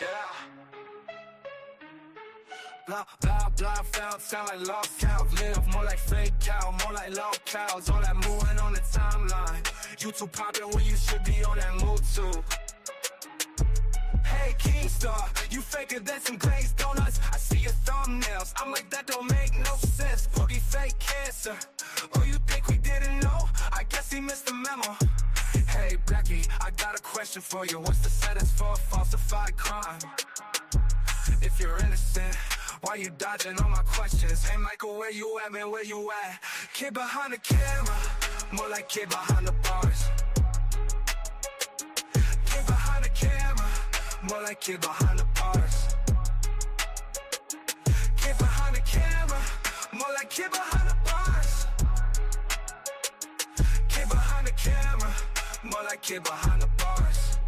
Yeah. Blah, blah, blah, felt, sound like lost cows. Live more like fake cow, more like lost cows. All that moving on the timeline. You too poppin' when you should be on that mood too. Hey, Keemstar, you faker than some glazed donuts. I see your thumbnails, I'm like, that don't make no sense. Boogie fake cancer. Oh, you think we didn't know? I guess he missed the memo. Hey, Becky, I got a question for you. What's the sentence for a falsified crime? If you're innocent, why you dodging all my questions? Hey, Michael, where you at, man, where you at? Kid behind the camera, more like kid behind the bars. Kid behind the camera, more like kid behind the bars. Kid behind the camera, more like kid behind the bars. Kid behind the camera, more like kid behind the bars.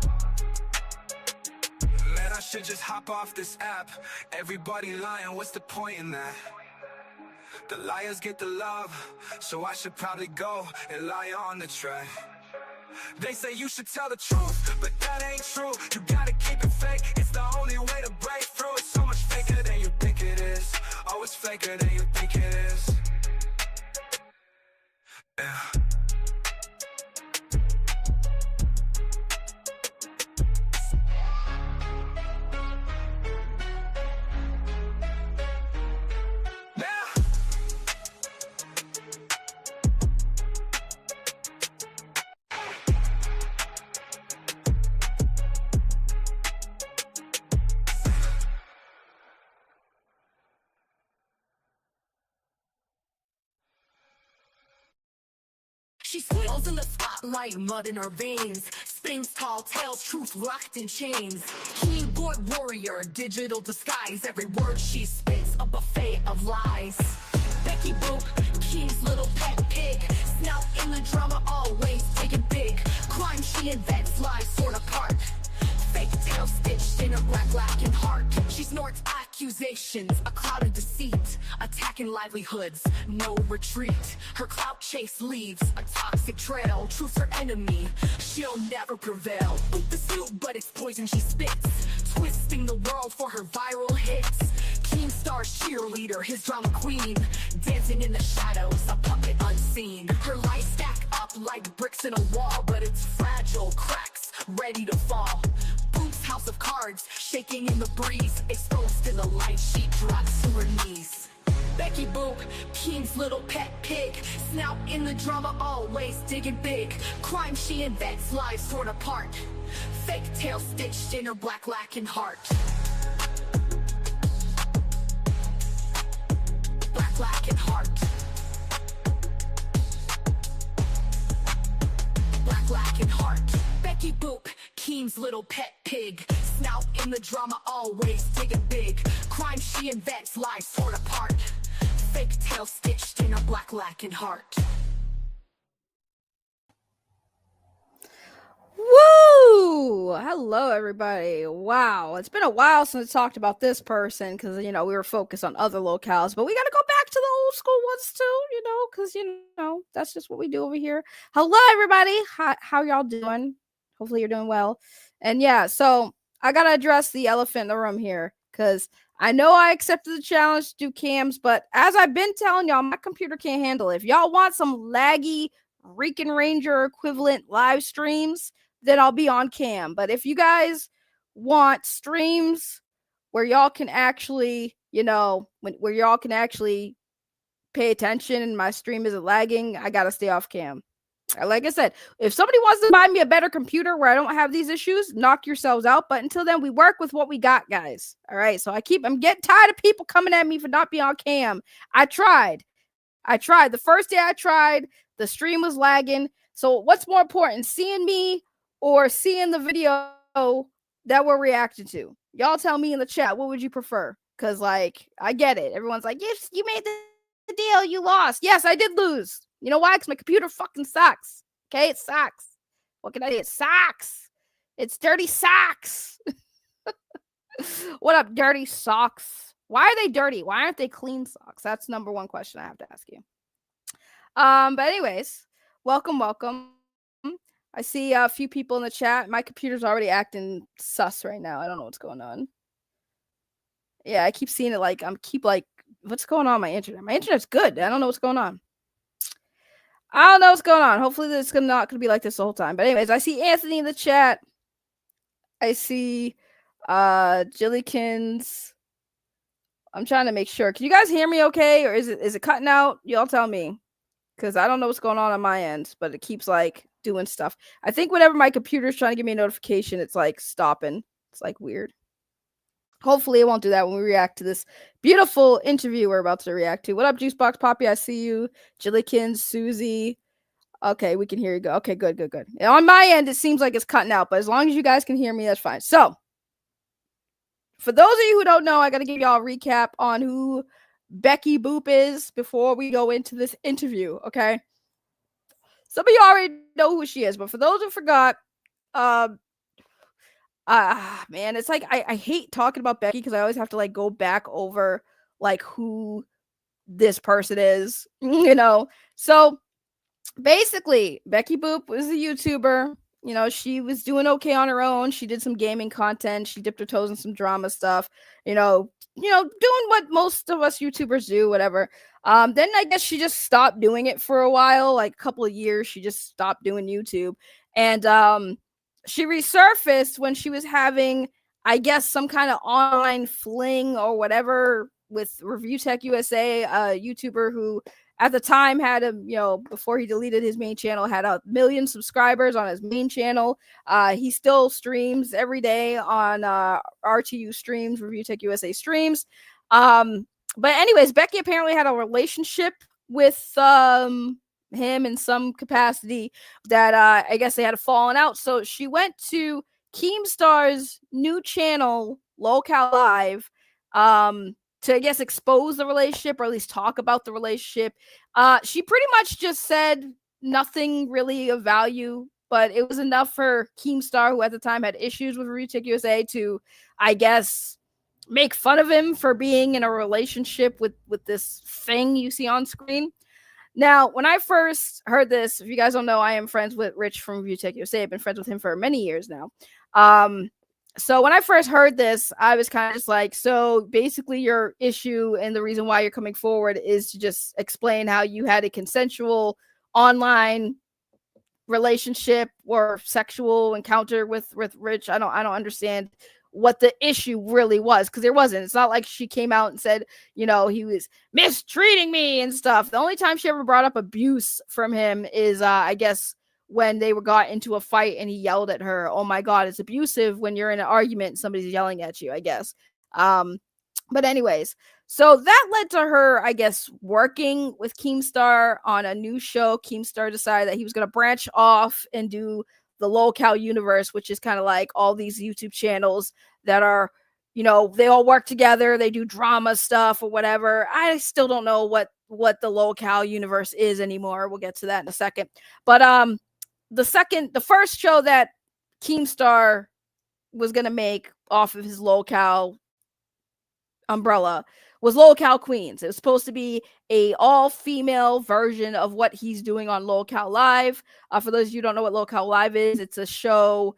Man, I should just hop off this app. Everybody lying, what's the point in that? The liars get the love, so I should probably go and lie on the track. They say you should tell the truth, but that ain't true. You gotta keep it fake, it's the only way to break through. It's so much faker than you think it is. Oh, it's faker than you think it is. Yeah. She swirls in the spotlight, mud in her veins. Spins tall tales, truth locked in chains. Keyboard warrior, digital disguise. Every word she spits, a buffet of lies. Becky Boop, Key's little pet pig. Snout in the drama, always taking big. Crime she invents, lies torn apart. Fake tail stitched in her black lacking heart. She snorts accusations, a cloud of deceit. Attacking livelihoods, no retreat. Her clout chase leaves a toxic trail. Truth's her enemy, she'll never prevail. Boop the soup, but it's poison she spits. Twisting the world for her viral hits. Keemstar's cheerleader, his drama queen. Dancing in the shadows, a puppet unseen. Her lies stack up like bricks in a wall, but it's fragile, cracks, ready to fall. Boop's house of cards, shaking in the breeze. Exposed in the light, she drops to her knees. Becky Boop, Keem's little pet pig. Snout in the drama, always digging big. Crime she invents, lies torn apart. Fake tail stitched in her black lacking heart. Black lacking heart. Black lacking heart. Becky Boop, Keem's little pet pig. Snout in the drama, always digging big. Crime she invents, lies torn apart. Fake tail stitched in her black lacking heart. Woo! Hello, everybody. Wow, it's been a while since I talked about this person because, we were focused on other locales, but we got to go back to the old school ones too, because, that's just what we do over here. Hello, everybody. How y'all doing? Hopefully you're doing well. And yeah, so I got to address the elephant in the room here because I know I accepted the challenge to do cams, but as I've been telling y'all, my computer can't handle it. If y'all want some laggy Rican Ranger equivalent live streams, then I'll be on cam. But if you guys want streams where y'all can actually, where y'all can actually pay attention and my stream isn't lagging, I gotta stay off cam. Like I said, if somebody wants to buy me a better computer where I don't have these issues, knock yourselves out. But until then, we work with what we got, guys. All right. So I'm getting tired of people coming at me for not being on cam. I tried. The first day I tried, the stream was lagging. So what's more important, seeing me or seeing the video that we're reacting to? Y'all tell me in the chat, what would you prefer? Because, I get it. Everyone's like, yes, you made the deal. You lost. Yes, I did lose. You know why? Because my computer fucking sucks. Okay, it sucks. What can I do? It sucks. It's dirty socks. What up, dirty socks? Why are they dirty? Why aren't they clean socks? That's number one question I have to ask you. But anyways, welcome. I see a few people in the chat. My computer's already acting sus right now. I don't know what's going on. Yeah, I keep seeing it like what's going on with my internet? My internet's good. I don't know what's going on. I don't know what's going on. Hopefully this is not gonna be like this the whole time. But anyways, I see Anthony in the chat. I see Jillykins. I'm trying to make sure. Can you guys hear me okay? Or is it cutting out? Y'all tell me. Because I don't know what's going on my end, but it keeps like doing stuff. I think whenever my computer's trying to give me a notification, it's like stopping. It's like weird. Hopefully it won't do that when we react to this beautiful interview we're about to react to. What up, Juicebox Poppy? I see you. Jillykins, Susie. Okay, we can hear you go. Okay, good. And on my end, it seems like it's cutting out, but as long as you guys can hear me, that's fine. So, for those of you who don't know, I got to give y'all a recap on who Becky Boop is before we go into this interview, okay? Some of you already know who she is, but for those who forgot, man, it's like I hate talking about Becky because I always have to like go back over like who this person is, you know? So basically, Becky Boop was a YouTuber. You know, she was doing okay on her own. She did some gaming content. She dipped her toes in some drama stuff. Doing what most of us YouTubers do, whatever. Then I guess she just stopped doing it for a while, like a couple of years. She just stopped doing YouTube, and she resurfaced when she was having, I guess, some kind of online fling or whatever with Review Tech USA, a YouTuber who at the time had before he deleted his main channel, had 1 million subscribers on his main channel. He still streams every day on RTU streams, Review Tech USA streams. But anyways, Becky apparently had a relationship with him in some capacity that I guess they had a falling out. So she went to Keemstar's new channel, Locale Live, to, I guess, expose the relationship or at least talk about the relationship. She pretty much just said nothing really of value, but it was enough for Keemstar, who at the time had issues with Review Tech USA, to, I guess, make fun of him for being in a relationship with this thing you see on screen. Now, when I first heard this, if you guys don't know, I am friends with Rich from Review Tech USA. I've been friends with him for many years now. So when I first heard this, I was kind of just like, so basically your issue and the reason why you're coming forward is to just explain how you had a consensual online relationship or sexual encounter with Rich. I don't understand what the issue really was, because there wasn't. It's not like she came out and said, he was mistreating me and stuff. The only time she ever brought up abuse from him is, I guess, when they got into a fight and he yelled at her. Oh my God, it's abusive when you're in an argument and somebody's yelling at you, I guess. But anyways, so that led to her, I guess, working with Keemstar on a new show. Keemstar decided that he was going to branch off and do the Locale universe, which is kind of like all these YouTube channels that are, they all work together. They do drama stuff or whatever. I still don't know what the Locale universe is anymore. We'll get to that in a second. But the first show that Keemstar was going to make off of his Locale umbrella was Locale Queens. It was supposed to be a all-female version of what he's doing on Locale Live. For those of you who don't know what Locale Live is, it's a show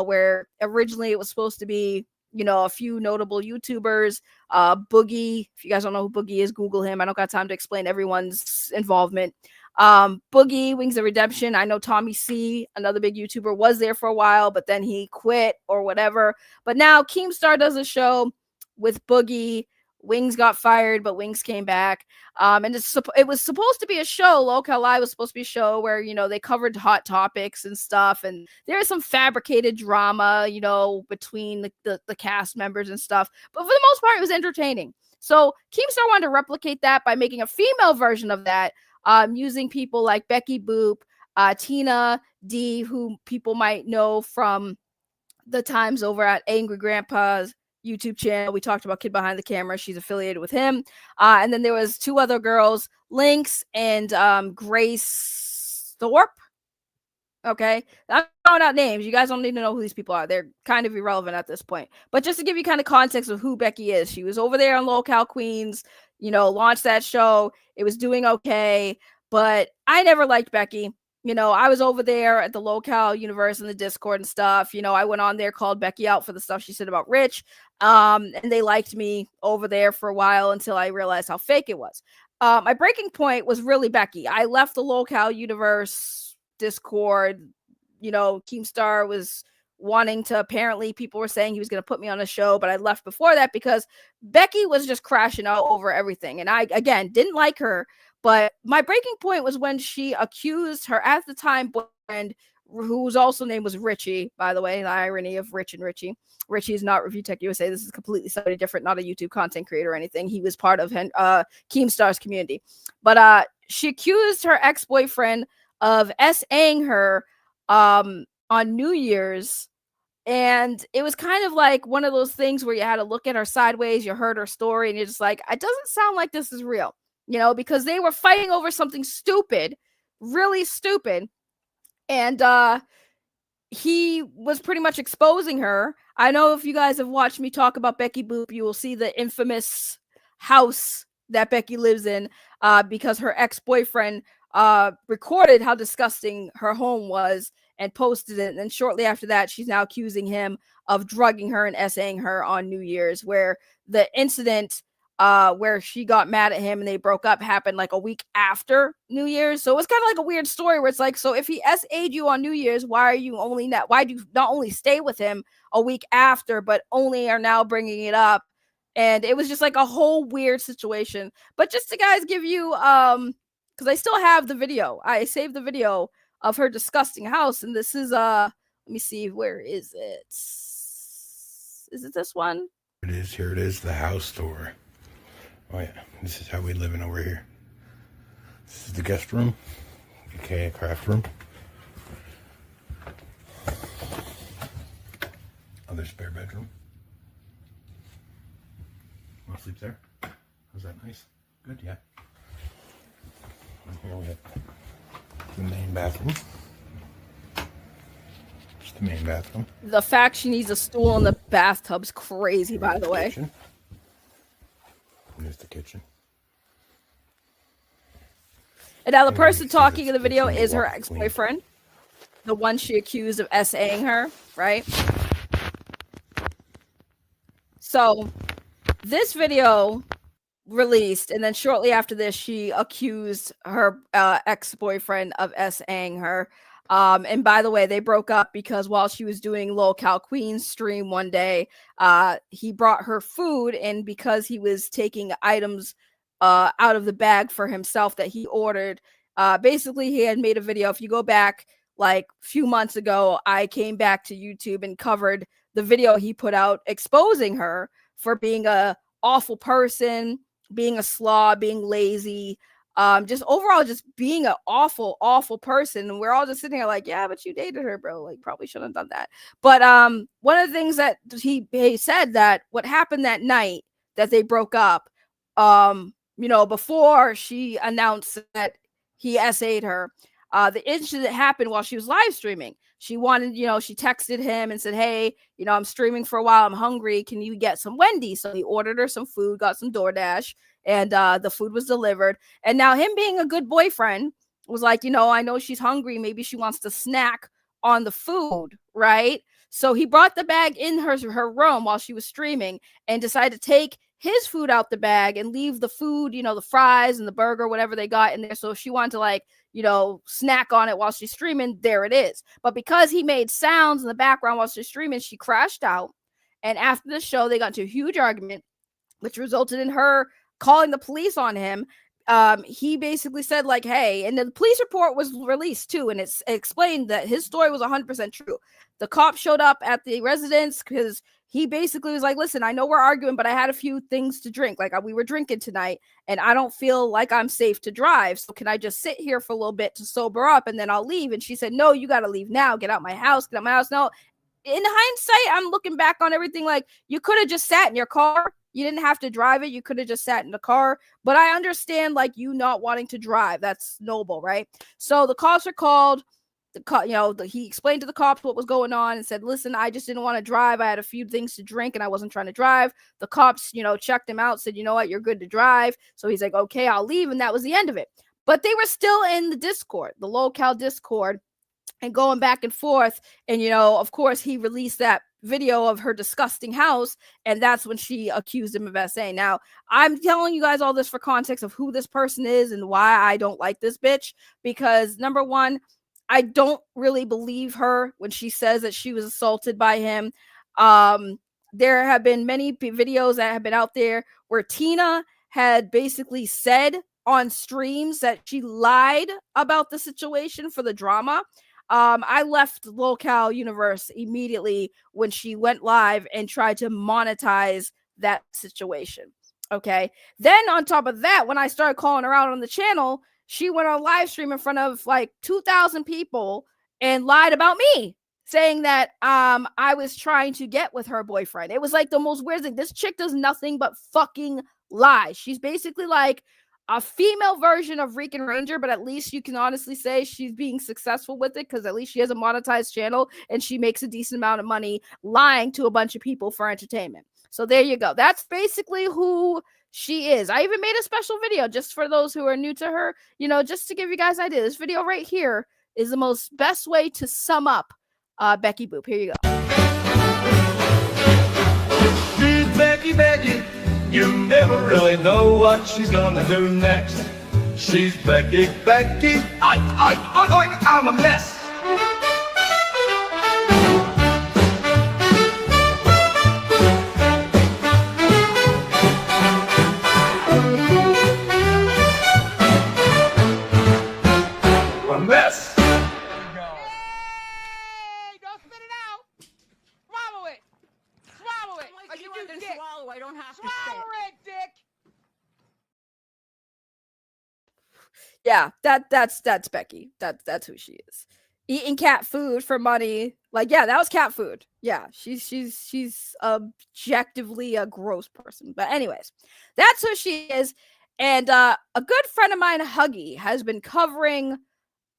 where originally it was supposed to be, a few notable YouTubers. Boogie, if you guys don't know who Boogie is, Google him. I don't got time to explain everyone's involvement. Boogie, Wings of Redemption. I know Tommy C, another big YouTuber, was there for a while, but then he quit or whatever. But now Keemstar does a show with Boogie. Wings got fired, but Wings came back. And it was supposed to be a show. Locale Live was supposed to be a show where, they covered hot topics and stuff. And there was some fabricated drama, between the cast members and stuff. But for the most part, it was entertaining. So Keemstar wanted to replicate that by making a female version of that, using people like Becky Boop, Tina D, who people might know from the times over at Angry Grandpa's YouTube channel. We talked about Kid Behind the Camera. She's affiliated with him. And then there was 2 other girls, Lynx and Grace Thorpe. Okay. I'm throwing out names. You guys don't need to know who these people are. They're kind of irrelevant at this point. But just to give you kind of context of who Becky is, she was over there on Locale Queens, launched that show. It was doing okay. But I never liked Becky. I was over there at the local universe in the Discord and stuff. I went on there, called Becky out for the stuff she said about Rich. And they liked me over there for a while until I realized how fake it was. My breaking point was really Becky. I left the local universe Discord. Keemstar was wanting to, apparently people were saying he was going to put me on a show, but I left before that because Becky was just crashing out over everything. And I, again, didn't like her. But my breaking point was when she accused her at the time boyfriend, whose also name was Richie, by the way, the irony of Rich and Richie. Richie is not Review Tech USA. This is completely somebody different, not a YouTube content creator or anything. He was part of Keemstar's community. But she accused her ex-boyfriend of SAing her on New Year's. And it was kind of like one of those things where you had to look at her sideways, you heard her story, and you're just like, it doesn't sound like this is real. Because they were fighting over something stupid, really stupid. And he was pretty much exposing her. I know if you guys have watched me talk about Becky Boop, you will see the infamous house that Becky lives in because her ex-boyfriend recorded how disgusting her home was and posted it. And then shortly after that, she's now accusing him of drugging her and SAing her on New Year's, where the incident where she got mad at him and they broke up happened like a week after New Year's. So it was kind of like a weird story where it's like, so if he SA'd you on New Year's, why do you not only stay with him a week after, but only are now bringing it up? And it was just like a whole weird situation. But just to guys give you, because I still have the video. I saved the video of her disgusting house. And this is, let me see, where is it? Is it this one? It is, here it is, the house tour. Oh yeah, this is how we live in over here. This is the guest room, aka craft room. Other spare bedroom. Want to sleep there? Was that nice? Good, yeah. And here we have the main bathroom. Just the main bathroom. The fact she needs a stool in the bathtub's crazy, by the way. Kitchen. Here's the kitchen. And now the person talking in the video is her ex-boyfriend, the one she accused of SAing her, right? So this video released, and then shortly after this, she accused her ex-boyfriend of SAing her. And by the way, they broke up because while she was doing Local Queen's stream one day, he brought her food, and because he was taking items out of the bag for himself that he ordered, basically he had made a video. If you go back like a few months ago, I came back to YouTube and covered the video he put out exposing her for being a awful person, being a slob, being lazy, just overall just being an awful person. And we're all just sitting here like, yeah, but you dated her, bro, like probably shouldn't have done that. But one of the things that he said, that what happened that night that they broke up, before she announced that he SA'd her, the incident happened while she was live streaming. She wanted, she texted him and said, hey, I'm streaming for a while, I'm hungry, can you get some Wendy's? So he ordered her some food, got some DoorDash, and the food was delivered. And now him being a good boyfriend was like, I know she's hungry, maybe she wants to snack on the food, right? So he brought the bag in her room while she was streaming and decided to take his food out the bag and leave the food, the fries and the burger, whatever they got in there. So if she wanted to snack on it while she's streaming, there it is. But because he made sounds in the background while she's streaming, she crashed out. And after the show, they got into a huge argument, which resulted in her calling the police on him. He basically said like, hey, and the police report was released too. And it explained that his story was 100% true. The cop showed up at the residence because he basically was like, listen, I know we're arguing, but I had a few things to drink. Like we were drinking tonight and I don't feel like I'm safe to drive. So can I just sit here for a little bit to sober up and then I'll leave? And she said, no, you got to leave now. Get out my house. Get out my house. No, in hindsight, I'm looking back on everything like you could have just sat in your car. You didn't have to drive it. You could have just sat in the car. But I understand like you not wanting to drive. That's noble, right? So the cops are called. He explained to the cops what was going on and said, listen, I just didn't want to drive. I had a few things to drink and I wasn't trying to drive. The cops, checked him out, said, you know what, you're good to drive. So he's like, okay, I'll leave. And that was the end of it. But they were still in the Discord, the locale Discord, and going back and forth. And, of course, he released that video of her disgusting house. And that's when she accused him of SA. Now, I'm telling you guys all this for context of who this person is and why I don't like this bitch. Because, number one, I don't really believe her when she says that she was assaulted by him. There have been many videos that have been out there where Tina had basically said on streams that she lied about the situation for the drama. I left Locale Universe immediately when she went live and tried to monetize that situation. Okay. Then on top of that, when I started calling her out on the channel, she went on live stream in front of like 2,000 people and lied about me, saying that I was trying to get with her boyfriend. It was like the most weird thing. This chick does nothing but fucking lie. She's basically like a female version of Rican Ranger, but at least you can honestly say she's being successful with it because at least she has a monetized channel and she makes a decent amount of money lying to a bunch of people for entertainment. So there you go. That's basically who she is. I even made a special video just for those who are new to her, just to give you guys an idea. This video right here is the most best way to sum up Becky Boop. Here you go. Becky, you never really know what she's gonna do next. She's Becky, I'm a mess. A mess. Hey, don't spit it out. Swallow it. Swallow it. Like you can swallow. I don't have to Swallow it, Dick. Yeah, that's Becky. That's who she is. Eating cat food for money. Like, yeah, that was cat food. Yeah, she's objectively a gross person. But anyways, that's who she is. And a good friend of mine, Huggy, has been covering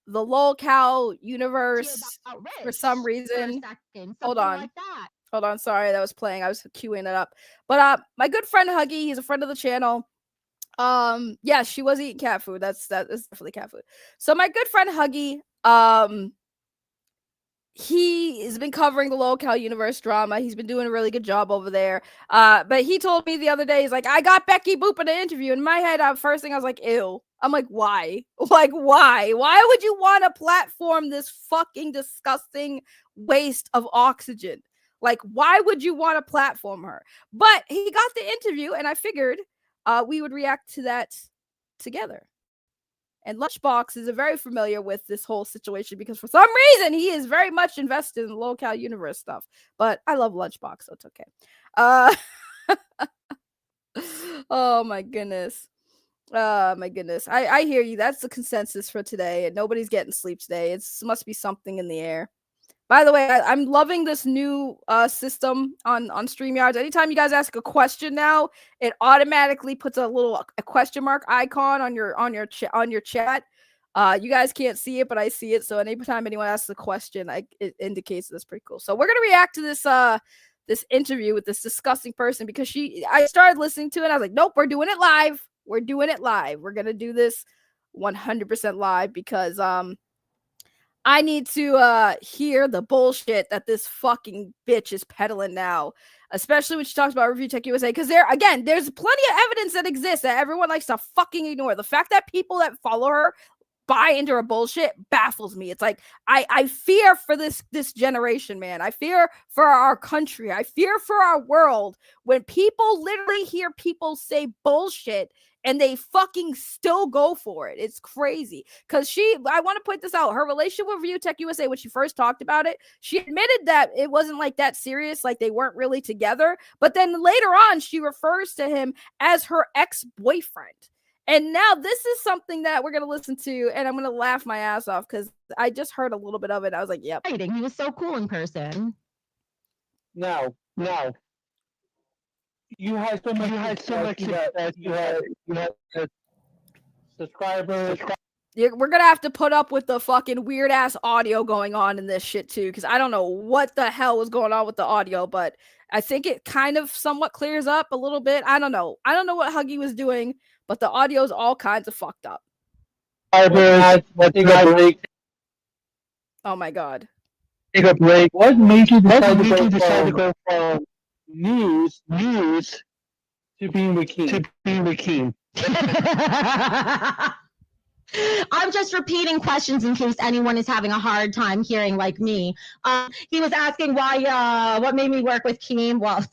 the lolcow universe for some reason. Hold on. Like that. Hold on, sorry, that was playing. I was queuing it up. But my good friend Huggy, he's a friend of the channel. Yeah, she was eating cat food. That is definitely cat food. So my good friend Huggy, he has been covering the lolcow universe drama. He's been doing a really good job over there. But he told me the other day, he's like, I got Becky Boop in an interview. In my head, first thing I was like, ew. I'm like, why? Like, why? Why would you want to platform this fucking disgusting waste of oxygen? Like, why would you want to platform her? But he got the interview, and I figured we would react to that together. And Lunchbox is very familiar with this whole situation because for some reason he is very much invested in the lolcow universe stuff. But I love Lunchbox, so it's okay. Oh my goodness. My goodness. I hear you. That's the consensus for today. And nobody's getting sleep today. It must be something in the air. By the way, I'm loving this new system on StreamYards. Anytime you guys ask a question now, it automatically puts a question mark icon on your chat. You guys can't see it, but I see it. So anytime anyone asks a question, it indicates that's pretty cool. So we're gonna react to this interview with this disgusting person because I started listening to it. And I was like, nope, we're doing it live. We're doing it live. We're gonna do this 100% live because I need to hear the bullshit that this fucking bitch is peddling now, especially when she talks about Review Tech USA. Because there's plenty of evidence that exists that everyone likes to fucking ignore. The fact that people that follow her buy into her bullshit baffles me. It's like I fear for this generation, man. I fear for our country. I fear for our world when people literally hear people say bullshit and they fucking still go for it. It's crazy. Because I want to point this out. Her relationship with Review Tech USA, when she first talked about it, she admitted that it wasn't like that serious, like they weren't really together. But then later on, she refers to him as her ex-boyfriend. And now this is something that we're going to listen to, and I'm going to laugh my ass off because I just heard a little bit of it. I was like, yep. He was so cool in person. No. You had so much success. You had subscribers. We're gonna have to put up with the fucking weird ass audio going on in this shit too, because I don't know what the hell was going on with the audio, but I think it kind of somewhat clears up a little bit. I don't know what Huggy was doing, but the audio is all kinds of fucked up. take a break. Oh my god. Take a break. What made you decide to go from news to being with King? I'm just repeating questions in case anyone is having a hard time hearing like me. He was asking why, what made me work with Keem. Well,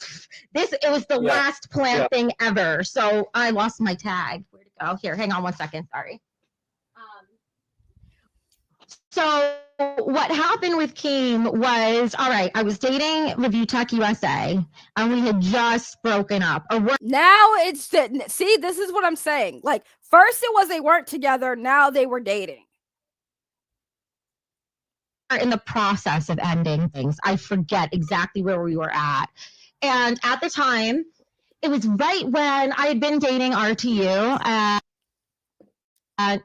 it was the last planned thing ever. So I lost my tag. Where'd it go? Here, hang on one second. Sorry. So what happened with Keem was, all right, I was dating Review Tech USA and we had just broken up. Now it's see, this is what I'm saying. Like, first it was they weren't together, now they were dating. In the process of ending things. I forget exactly where we were at. And at the time, it was right when I had been dating RTU and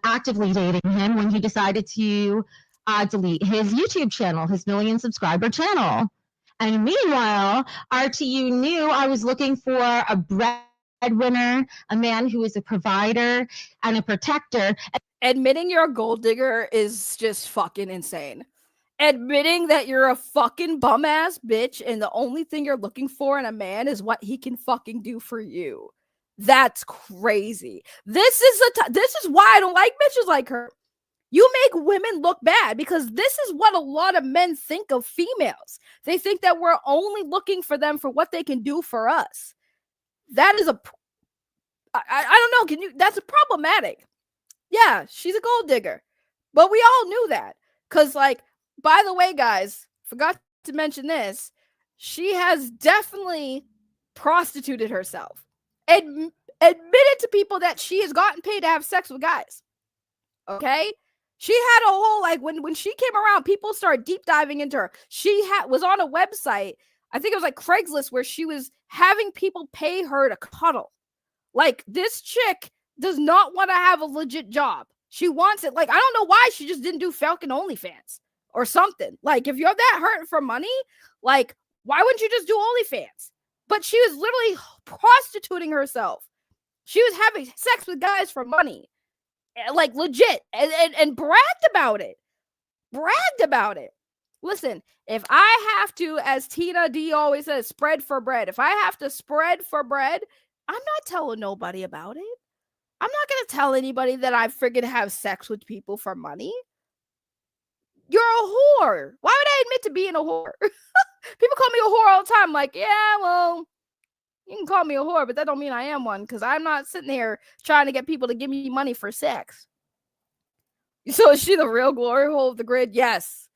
actively dating him when he decided to delete his YouTube channel, his 1 million subscriber channel. And meanwhile, RTU knew I was looking for a breadwinner, a man who is a provider and a protector. Admitting you're a gold digger is just fucking insane. Admitting that you're a fucking bum ass bitch and the only thing you're looking for in a man is what he can fucking do for you. That's crazy. This is why I don't like bitches like her. You make women look bad because this is what a lot of men think of females. They think that we're only looking for them for what they can do for us. That is I don't know. That's problematic. Yeah, she's a gold digger. But we all knew that. Because, like, by the way, guys, forgot to mention this. She has definitely prostituted herself. Admitted to people that she has gotten paid to have sex with guys. Okay? She had a whole, like, when she came around, people started deep diving into her. She was on a website, I think it was like Craigslist, where she was having people pay her to cuddle. Like, this chick does not want to have a legit job. She wants it. Like, I don't know why she just didn't do Falcon OnlyFans or something. Like, if you're that hurting for money, like, why wouldn't you just do OnlyFans? But she was literally prostituting herself. She was having sex with guys for money. Like, legit. And bragged about it. Listen, if I have to, as Tina D always says, spread for bread. If I have to spread for bread, I'm not telling nobody about it. I'm not going to tell anybody that I friggin' have sex with people for money. You're a whore. Why would I admit to being a whore? People call me a whore all the time. Like, yeah, well, you can call me a whore, but that don't mean I am one, because I'm not sitting here trying to get people to give me money for sex. So is she the real glory hole of the grid? Yes.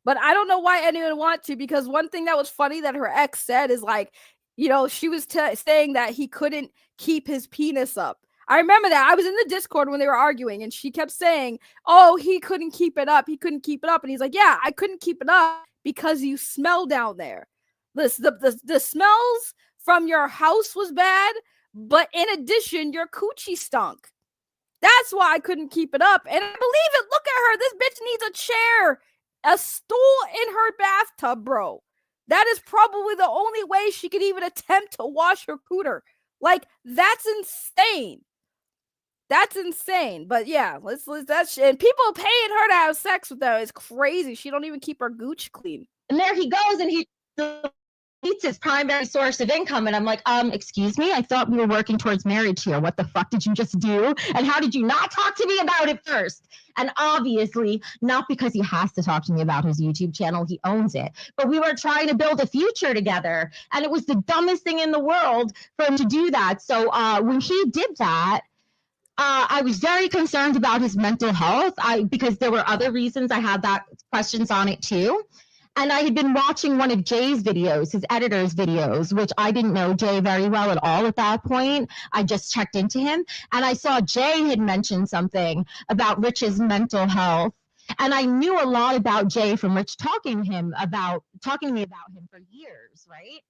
But I don't know why anyone wants to, because one thing that was funny that her ex said is, like, you know, she was saying that he couldn't keep his penis up. I remember that. I was in the Discord when they were arguing, and she kept saying, oh, he couldn't keep it up. And he's like, yeah, I couldn't keep it up because you smell down there. The smells from your house was bad, but in addition, your coochie stunk. That's why I couldn't keep it up. And I believe it. Look at her. This bitch needs a chair, a stool in her bathtub, bro. That is probably the only way she could even attempt to wash her cooter. Like, that's insane. But yeah, that's and people paying her to have sex with them is crazy. She don't even keep her gooch clean. And there he goes, and he deletes his primary source of income. And I'm like, excuse me, I thought we were working towards marriage here. What the fuck did you just do? And how did you not talk to me about it first? And obviously, not because he has to talk to me about his YouTube channel, he owns it. But we were trying to build a future together. And it was the dumbest thing in the world for him to do that. So when he did that, I was very concerned about his mental health because there were other reasons I had that questions on it too. And I had been watching one of Jay's videos, his editor's videos, which I didn't know Jay very well at all at that point. I just checked into him, and I saw Jay had mentioned something about Rich's mental health. And I knew a lot about Jay from Rich talking to me about him for years, right?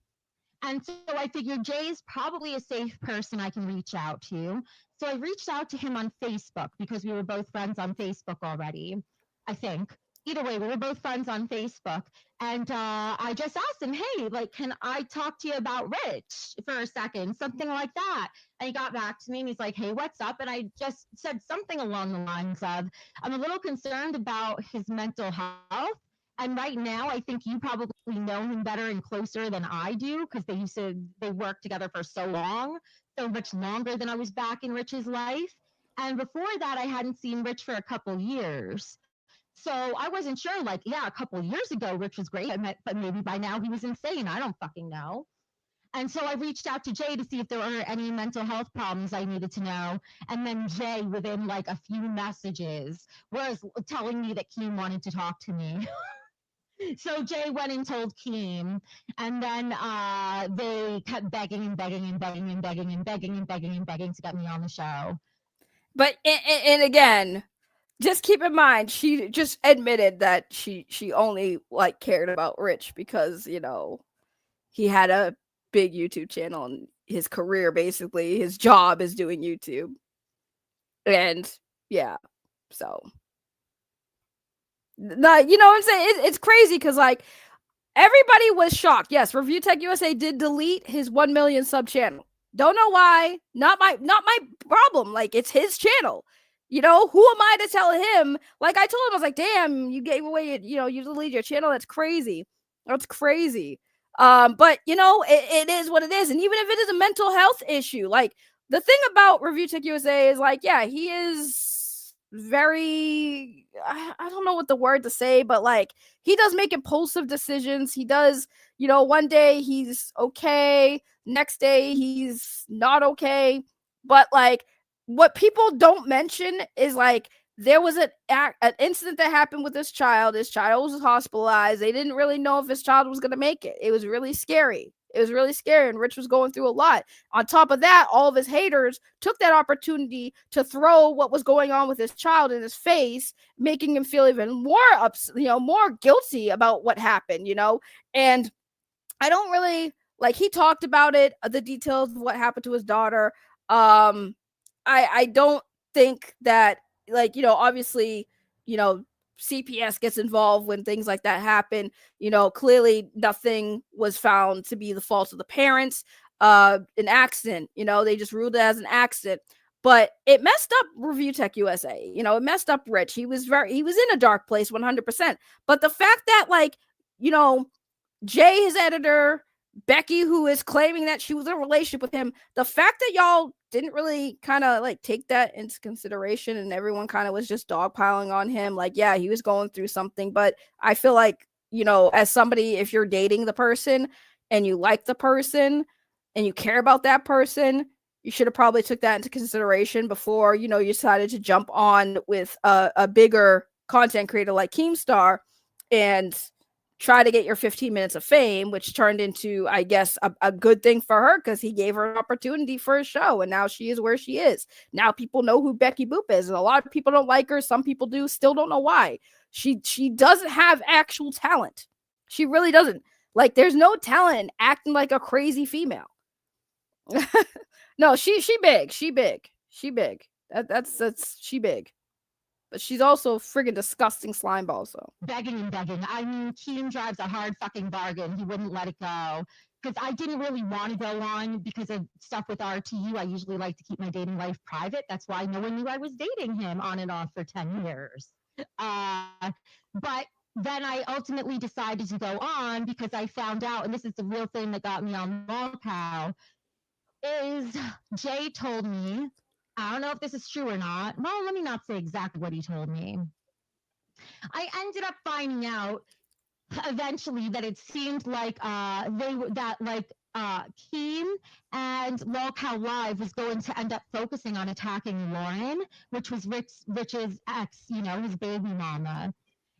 And so I figured Jay's probably a safe person I can reach out to. So I reached out to him on Facebook because we were both friends on Facebook already, I think. either way, we were both friends on Facebook. And I just asked him, hey, like, can I talk to you about Rich for a second? Something like that. And he got back to me and he's like, hey, what's up? And I just said something along the lines of, I'm a little concerned about his mental health. And right now, I think you probably know him better and closer than I do because they worked together for so long, so much longer than I was back in Rich's life. And before that, I hadn't seen Rich for a couple years. So I wasn't sure, like, yeah, a couple years ago, Rich was great, but maybe by now he was insane. I don't fucking know. And so I reached out to Jay to see if there were any mental health problems I needed to know. And then Jay, within like a few messages, was telling me that Keem wanted to talk to me. So Jay went and told Keem, and then they kept begging and begging and begging and begging and begging and begging and begging to get me on the show. But and again, just keep in mind, she just admitted that she only like cared about Rich because he had a big YouTube channel and his career, basically his job is doing YouTube, and yeah, so you know what I'm saying? It's crazy because like everybody was shocked. Yes, Review Tech USA did delete his 1 million sub channel. Don't know why. Not my problem. Like, it's his channel. Who am I to tell him? Like, I told him, I was like, damn, you gave away, you deleted your channel. That's crazy. That's crazy. But it is what it is. And even if it is a mental health issue, like, the thing about Review Tech USA is like, yeah, he is very, I don't know what the word to say, but like, he does make impulsive decisions. He does, one day he's okay, next day he's not okay. But like, what people don't mention is like, there was an incident that happened with this child. His child was hospitalized. They didn't really know if his child was going to make it. It was really scary. And Rich was going through a lot. On top of that, all of his haters took that opportunity to throw what was going on with his child in his face, making him feel even more more guilty about what happened, And I don't really like, he talked about it, the details of what happened to his daughter. I don't think that, like, obviously, CPS gets involved when things like that happen. Clearly nothing was found to be the fault of the parents. An accident, they just ruled it as an accident. But it messed up Review Tech USA. It messed up Rich. He was in a dark place 100%. But the fact that, like, Jay, his editor, Becky, who is claiming that she was in a relationship with him, the fact that y'all didn't really kind of like take that into consideration and everyone kind of was just dogpiling on him, like, yeah, he was going through something. But I feel like, as somebody, if you're dating the person and you like the person and you care about that person, you should have probably took that into consideration before, you decided to jump on with a bigger content creator like Keemstar and try to get your 15 minutes of fame, which turned into, I guess, a good thing for her because he gave her an opportunity for a show, and now she is where she is. Now people know who Becky Boop is, and a lot of people don't like her. Some people do, still don't know why. She doesn't have actual talent. She really doesn't. Like, there's no talent in acting like a crazy female. No, she big. She big. That's she big. But she's also friggin' disgusting slime ball, so. Begging and begging. I mean, Keem drives a hard fucking bargain. He wouldn't let it go. Because I didn't really want to go on because of stuff with RTU. I usually like to keep my dating life private. That's why no one knew I was dating him on and off for 10 years. But then I ultimately decided to go on because I found out, and this is the real thing that got me on Lolcow, is Jay told me, I don't know if this is true or not. Well, let me not say exactly what he told me. I ended up finding out eventually that it seemed like Keem and Lolcow Live was going to end up focusing on attacking Lauren, which was Rich's ex, his baby mama.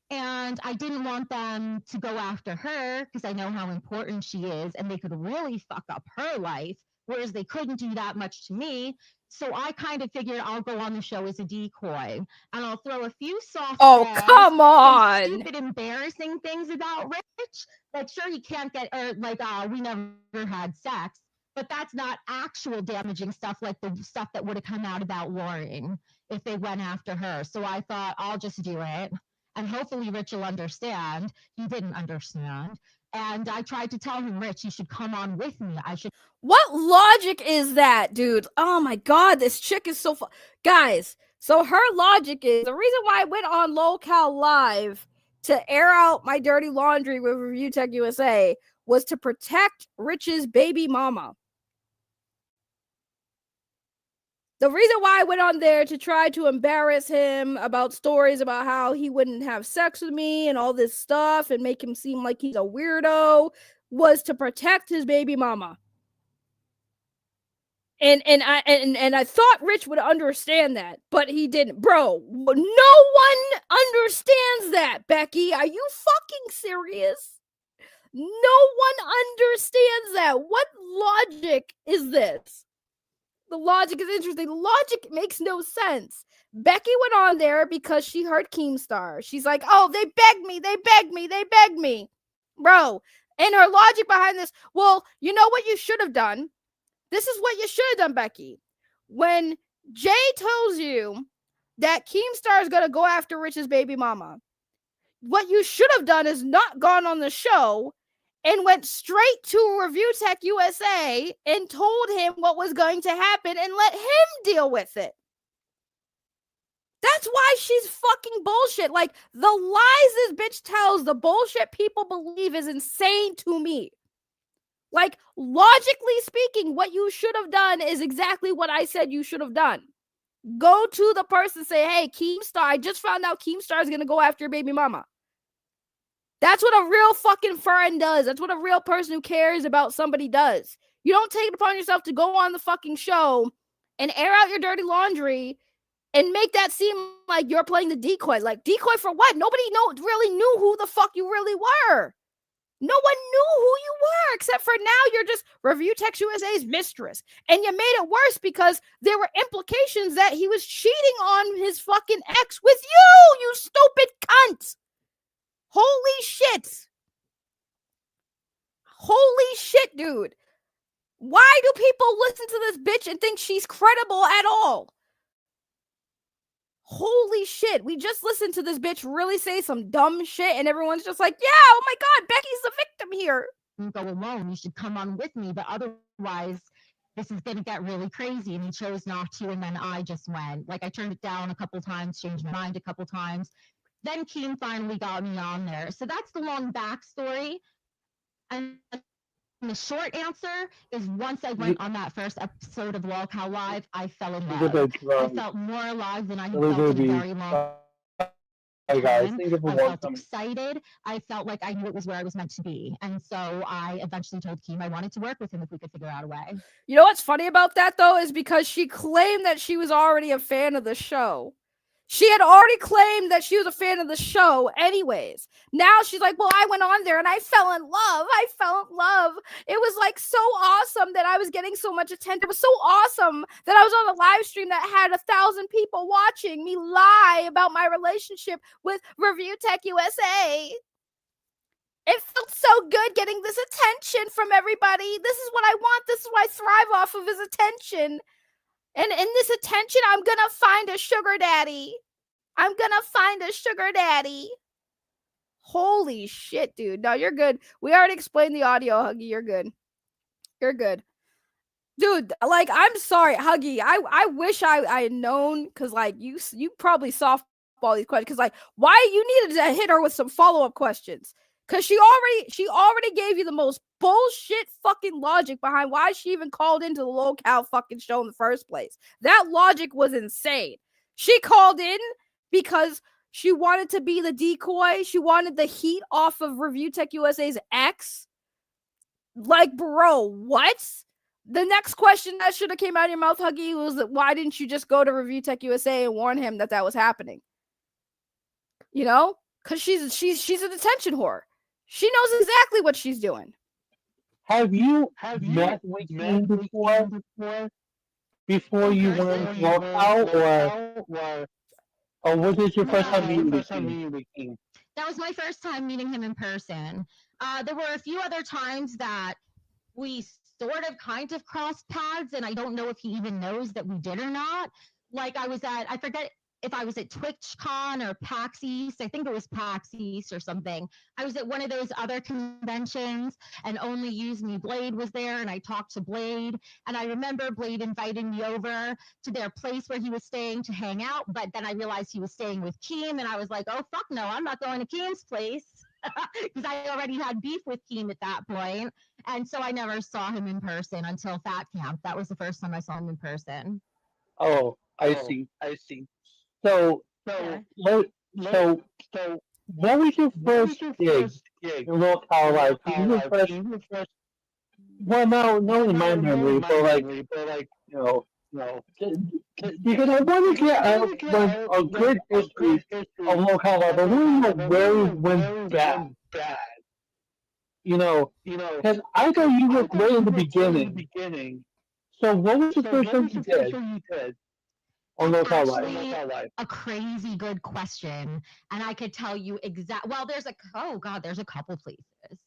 And I didn't want them to go after her because I know how important she is and they could really fuck up her life, whereas they couldn't do that much to me. So I kind of figured I'll go on the show as a decoy and I'll throw a few soft come on, stupid, embarrassing things about Rich. Like, sure, he can't get, or like, we never had sex, but that's not actual damaging stuff like the stuff that would have come out about Lauren if they went after her. So I thought I'll just do it. and hopefully Rich will understand. He didn't understand. And I tried to tell him, Rich, you should come on with me. What logic is that, dude? Oh my god, this chick is so guys, so her logic is the reason why I went on LoCal Live to air out my dirty laundry with Review Tech USA was to protect Rich's baby mama. The reason why I went on there to try to embarrass him about stories about how he wouldn't have sex with me and all this stuff and make him seem like he's a weirdo was to protect his baby mama. And I thought Rich would understand that, but he didn't. Bro, no one understands that, Becky. Are you fucking serious? No one understands that. What logic is this? The logic is interesting. The logic makes no sense. Becky went on there because she heard Keemstar. She's like, oh, they begged me, they begged me, they begged me. Bro, and her logic behind this, well, you know what you should have done? This is what you should have done, Becky. When Jay tells you that Keemstar is going to go after Rich's baby mama, what you should have done is not gone on the show and went straight to Review Tech USA and told him what was going to happen and let him deal with it. That's why she's fucking bullshit. Like, the lies this bitch tells, the bullshit people believe is insane to me. Like, logically speaking, what you should have done is exactly what I said you should have done. Go to the person, say, hey, Keemstar, I just found out Keemstar is going to go after your baby mama. That's what a real fucking friend does. That's what a real person who cares about somebody does. You don't take it upon yourself to go on the fucking show and air out your dirty laundry and make that seem like you're playing the decoy. Like, decoy for what? Nobody really knew who the fuck you really were. No one knew who you were, except for now you're just Review Tech USA's mistress. And you made it worse because there were implications that he was cheating on his fucking ex with you stupid cunt. Holy shit. Holy shit, dude. Why do people listen to this bitch and think she's credible at all? Holy shit. We just listened to this bitch really say some dumb shit and everyone's just like, yeah, oh my God, Becky's the victim here. Go alone. You should come on with me. But otherwise, this is going to get really crazy. And he chose not to. And then I just went. Like, I turned it down a couple times, changed my mind a couple times. Then Keem finally got me on there. So that's the long backstory. And the short answer is once I went on that first episode of LOLCOW Live, I fell in love. I felt more alive than I had felt in a very long time. I felt excited. I felt like I knew it was where I was meant to be. And so I eventually told Keem I wanted to work with him if we could figure out a way. You know what's funny about that, though, is because she claimed that she was already a fan of the show. She had already claimed that she was a fan of the show anyways. Now she's like, well, I went on there and I fell in love. I fell in love. It was like so awesome that I was getting so much attention. It was so awesome that I was on a live stream that had 1,000 people watching me lie about my relationship with Review Tech USA. It felt so good getting this attention from everybody. This is what I want. This is what I thrive off of, is attention. And in this attention, I'm going to find a sugar daddy. I'm going to find a sugar daddy. Holy shit, dude. No, you're good. We already explained the audio, Huggy. You're good. You're good. Dude, like, I'm sorry, Huggy. I wish I had known, because, like, you probably softball these questions. Because, like, why you needed to hit her with some follow-up questions. Because she already gave you the most bullshit fucking logic behind why she even called into the LOLCOW fucking show in the first place. That logic was insane. She called in because she wanted to be the decoy. She wanted the heat off of Review Tech USA's ex. Like, bro, what? The next question that should have came out of your mouth, Huggy, was that why didn't you just go to Review Tech USA and warn him that was happening? You know? Because she's an attention whore. She knows exactly what she's doing. Have you met with him before you went walk or was this your first time meeting with him? That was my first time meeting him in person. There were a few other times that we sort of kind of crossed paths, and I don't know if he even knows that we did or not. Like, I was at, I forget if I was at TwitchCon or PAX East, I think it was PAX East or something. I was at one of those other conventions and Only Use Me Blade was there, and I talked to Blade. And I remember Blade inviting me over to their place where he was staying to hang out, but then I realized he was staying with Keem, and I was like, oh, fuck no, I'm not going to Keem's place. Because I already had beef with Keem at that point. And so I never saw him in person until Fat Camp. That was the first time I saw him in person. Oh, I see. So, Yeah. so, what was your first gig in Little Colorado? Well, no, in my memory, but like, because I want to get a good history of Little Colorado. I want to know where it went bad. Because I know you were great in the beginning. So, what was the first thing you did on Little Colorado? Actually, a crazy good question, and I could tell you exact. Well, there's a couple places.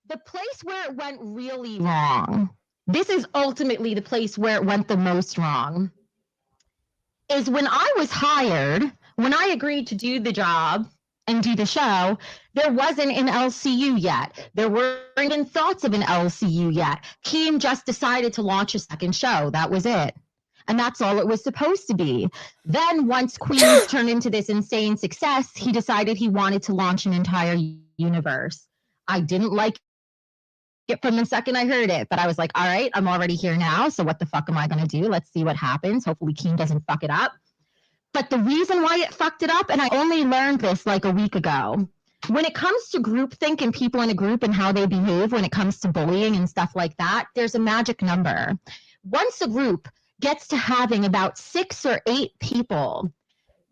The place where it went really wrong. This is ultimately the place where it went the most wrong. Is when I was hired, when I agreed to do the job and do the show, there wasn't an LCU yet. There weren't even thoughts of an LCU yet. Keem just decided to launch a second show. That was it. And that's all it was supposed to be. Then once Queens turned into this insane success, he decided he wanted to launch an entire universe. I didn't like it from the second I heard it, but I was like, all right, I'm already here now. So what the fuck am I going to do? Let's see what happens. Hopefully Keem doesn't fuck it up. But the reason why it fucked it up, and I only learned this like a week ago, when it comes to groupthink and people in a group and how they behave when it comes to bullying and stuff like that, there's a magic number. Once a group gets to having about 6 or 8 people,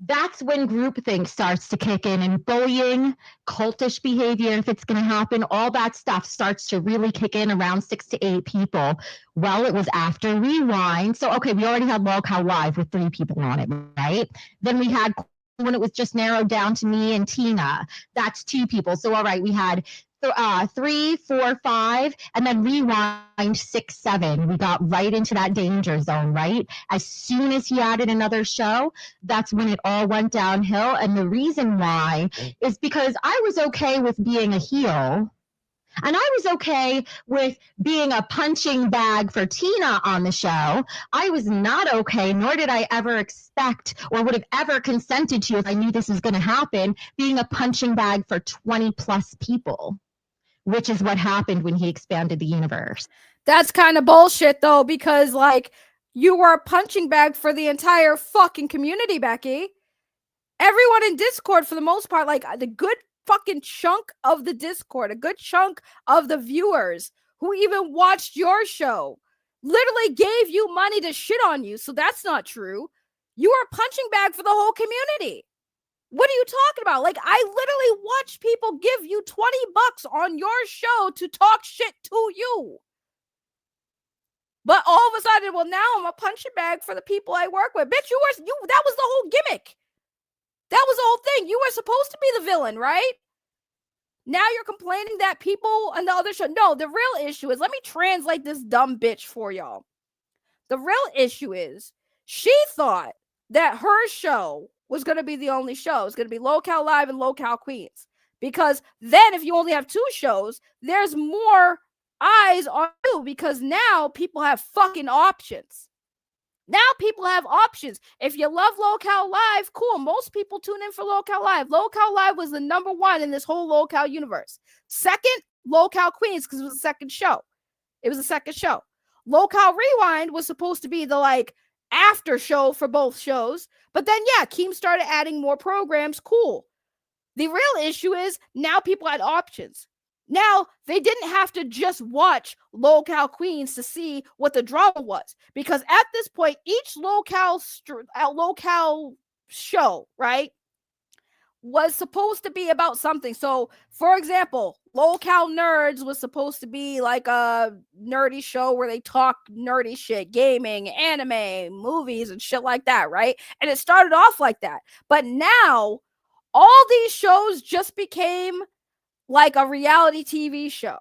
that's when groupthink starts to kick in, and bullying, cultish behavior, if it's going to happen, all that stuff starts to really kick in around 6 to 8 people. Well, it was after Rewind. So, okay, we already had Lolcow Live with 3 people on it, right? Then we had when it was just narrowed down to me and Tina. That's 2 people. So, all right, we had 3, 4, 5, and then Rewind 6, 7. We got right into that danger zone, right? As soon as he added another show, that's when it all went downhill. And the reason why is because I was okay with being a heel. And I was okay with being a punching bag for Tina on the show. I was not okay, nor did I ever expect or would have ever consented to, if I knew this was going to happen, being a punching bag for 20 plus people, which is what happened when he expanded the universe. That's kind of bullshit, though, because, like, you were a punching bag for the entire fucking community, Becky. Everyone in Discord, for the most part, like, the good fucking chunk of the Discord, a good chunk of the viewers who even watched your show, literally gave you money to shit on you. So that's not true. You are a punching bag for the whole community. What are you talking about? Like, I literally watch people give you $20 on your show to talk shit to you. But all of a sudden, well, now I'm a punching bag for the people I work with. Bitch, that was the whole gimmick. That was the whole thing. You were supposed to be the villain, right? Now you're complaining that people on the other show. No, the real issue is, let me translate this dumb bitch for y'all. The real issue is, she thought that her show was going to be the only show. It's going to be Lolcow Live and Lolcow Queens. Because then if you only have 2 shows, there's more eyes on you, because now people have fucking options. Now people have options. If you love Lolcow Live, cool. Most people tune in for Lolcow Live. Lolcow Live was the number 1 in this whole Lolcow universe. Second, Lolcow Queens, because it was the second show. It was the second show. Lolcow Rewind was supposed to be the, like, after show for both shows. But then, yeah, Keem started adding more programs. Cool. The real issue is now people had options. Now, they didn't have to just watch Lolcow Queens to see what the drama was. Because at this point, each Lolcow show, right, was supposed to be about something. So, for example, Lolcow Nerds was supposed to be like a nerdy show where they talk nerdy shit, gaming, anime, movies, and shit like that, right? And it started off like that. But now, all these shows just became like a reality TV show.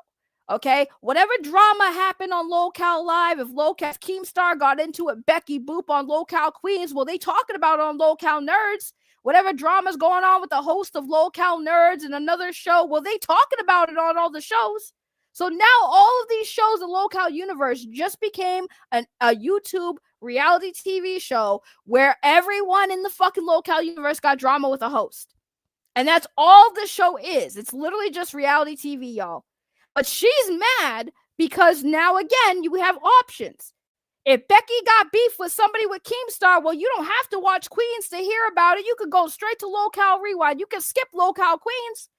Okay, whatever drama happened on Locale Live, if Keemstar got into it, Becky Boop on Locale Queens, well, they talking about it on Locale Nerds. Whatever drama's going on with the host of Locale Nerds and another show, well, they talking about it on all the shows. So now all of these shows in Locale Universe just became a YouTube reality TV show where everyone in the fucking Locale Universe got drama with a host. And that's all the show is. It's literally just reality TV, y'all. But she's mad because now, again, you have options. If Becky got beef with somebody with Keemstar, well, you don't have to watch Queens to hear about it. You could go straight to Locale Rewind. You can skip Locale Queens.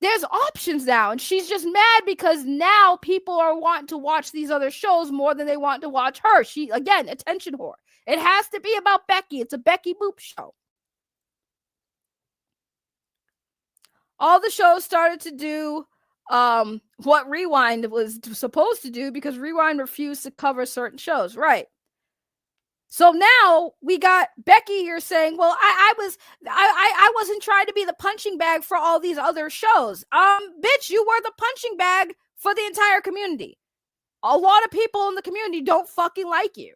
There's options now. And she's just mad because now people are wanting to watch these other shows more than they want to watch her. She, again, attention whore. It has to be about Becky. It's a Becky Boop show. All the shows started to do what Rewind was supposed to do because Rewind refused to cover certain shows, right? So now we got Becky here saying, well, I wasn't trying to be the punching bag for all these other shows. Bitch, you were the punching bag for the entire community. A lot of people in the community don't fucking like you.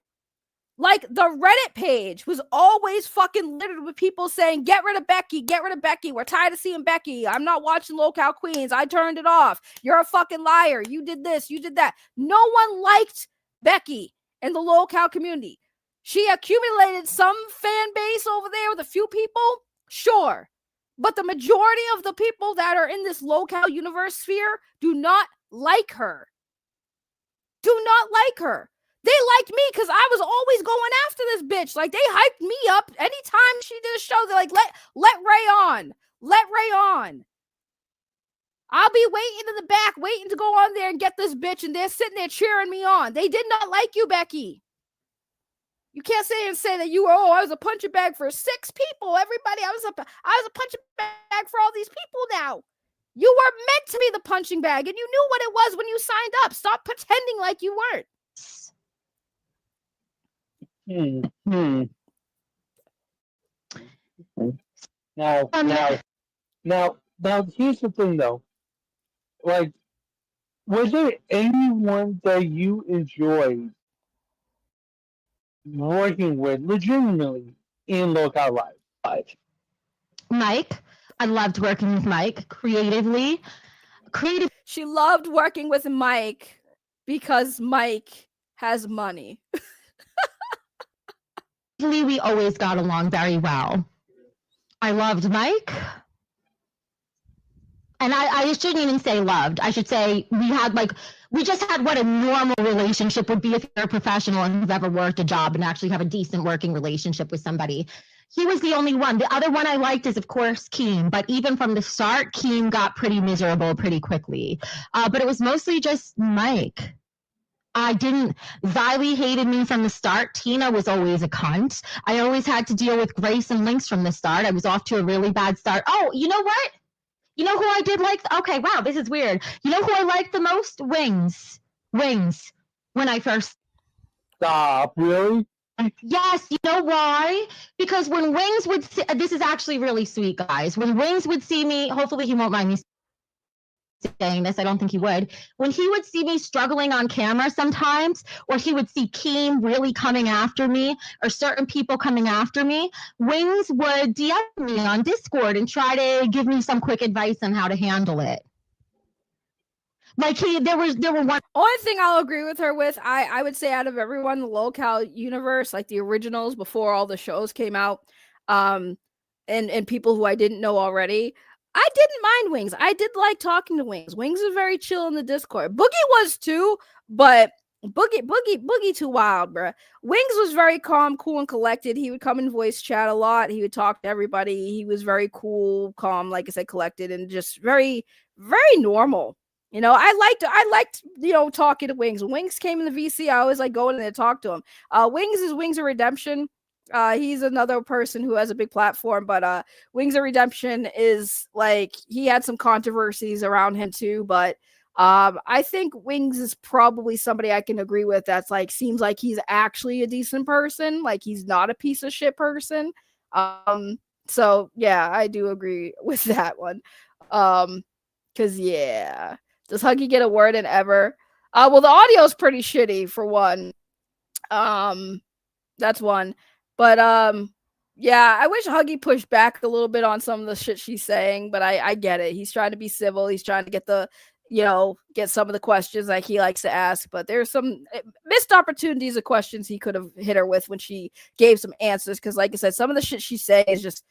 Like, the Reddit page was always fucking littered with people saying, get rid of Becky, get rid of Becky. We're tired of seeing Becky. I'm not watching Locale Queens. I turned it off. You're a fucking liar. You did this. You did that. No one liked Becky in the Locale community. She accumulated some fan base over there with a few people. Sure. But the majority of the people that are in this Locale universe sphere do not like her. Do not like her. They liked me because I was always going after this bitch. Like, they hyped me up. Anytime she did a show, they're like, let Ray on. Let Ray on. I'll be waiting in the back, waiting to go on there and get this bitch, and they're sitting there cheering me on. They did not like you, Becky. You can't say that you were, I was a punching bag for 6 people. Everybody, I was a punching bag for all these people now. You were meant to be the punching bag, and you knew what it was when you signed up. Stop pretending like you weren't. Now, here's the thing, though. Like, was there anyone that you enjoyed working with legitimately in Locale Live? Mike. I loved working with Mike creatively. She loved working with Mike because Mike has money. We always got along very well. I loved Mike. And I shouldn't even say loved. I should say we just had what a normal relationship would be if you're a professional and you've ever worked a job and actually have a decent working relationship with somebody. He was the only one. The other one I liked is, of course, Keem. But even from the start, Keem got pretty miserable pretty quickly. But it was mostly just Mike. Xylee hated me from the start. Tina was always a cunt. I always had to deal with Grace and Lynx from the start. I was off to a really bad start. Oh, you know what? You know who I did like? Okay, wow, this is weird. You know who I liked the most? Wings. When I first... Stop, really? Yes, you know why? Because when Wings would see... This is actually really sweet, guys. When Wings would see me... Hopefully he won't mind me saying this, I don't think he would. When he would see me struggling on camera sometimes, or he would see Keem really coming after me, or certain people coming after me, Wings would DM me on Discord and try to give me some quick advice on how to handle it. Like there were one. Only thing I'll agree with her with, I would say out of everyone in the Locale universe, like the originals before all the shows came out, and people who I didn't know already, I didn't mind Wings. I did like talking to Wings. Wings is very chill in the Discord. Boogie was too, but Boogie too wild, bruh. Wings was very calm, cool, and collected. He would come in voice chat a lot. He would talk to everybody. He was very cool, calm, like I said, collected, and just very, very normal. You know, I liked, talking to Wings. When Wings came in the VC, I always like going in there to talk to him. Wings is Wings of Redemption. He's another person who has a big platform, but Wings of Redemption is like, he had some controversies around him too, but I think Wings is probably somebody I can agree with that's like, seems like he's actually a decent person, like he's not a piece of shit person. So yeah, I do agree with that one. Cause yeah, Does Huggy get a word in ever? Well, the audio's pretty shitty for one. That's one. But yeah, I wish Huggy pushed back a little bit on some of the shit she's saying, but I get it. He's trying to be civil. He's trying to get the, get some of the questions like he likes to ask, but there's some missed opportunities of questions he could have hit her with when she gave some answers. Cause like I said, some of the shit she's saying is just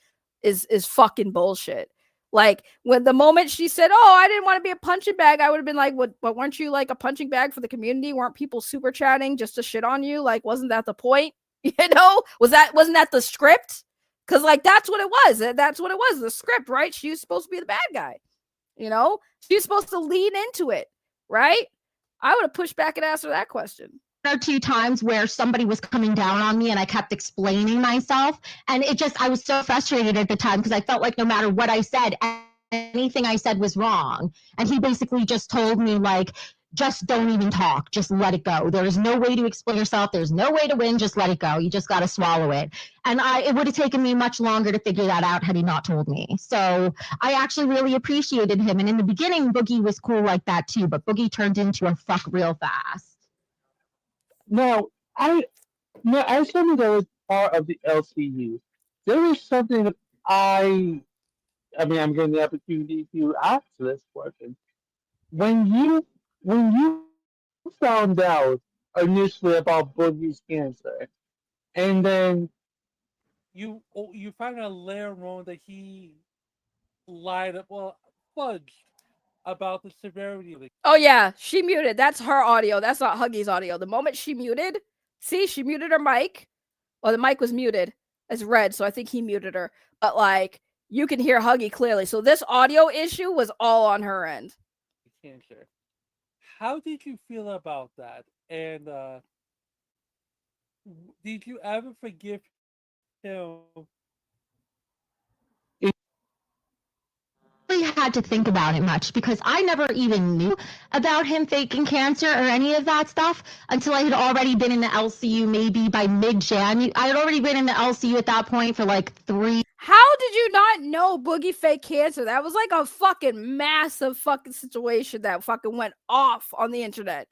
is fucking bullshit. Like when the moment she said, "Oh, I didn't want to be a punching bag," I would have been like, "What? But weren't you like a punching bag for the community? Weren't people super chatting just to shit on you? Like, wasn't that the point? Wasn't that the script? Because like that's what it was. That's what it was. The script, right? She was supposed to be the bad guy. She was supposed to lean into it, right? I would have pushed back and asked her that question. Or two times where somebody was coming down on me and I kept explaining myself. And I was so frustrated at the time because I felt like no matter what I said, anything I said was wrong. And he basically just told me, like, just don't even talk. Just let it go. There is no way to explain yourself. There's no way to win. Just let it go. You just got to swallow it. And it would have taken me much longer to figure that out had he not told me. So I actually really appreciated him. And in the beginning, Boogie was cool like that too. But Boogie turned into a fuck real fast. No, I told me that was part of the LCU. There was something that I'm getting the opportunity to ask this question. When you found out initially about Boogie's cancer, and then you find out later on that he fudged about the severity of it. Oh yeah, she muted. That's her audio. That's not Huggy's audio. The moment she muted, she muted her mic. Well, the mic was muted. It's red, so I think he muted her. But like, you can hear Huggy clearly. So this audio issue was all on her end. Cancer. How did you feel about that? And did you ever forgive him? Really had to think about it much because I never even knew about him faking cancer or any of that stuff until I had already been in the LCU maybe by mid-January. I had already been in the LCU at that point for like 3. How did you not know Boogie fake cancer? That was like a fucking massive fucking situation that fucking went off on the internet.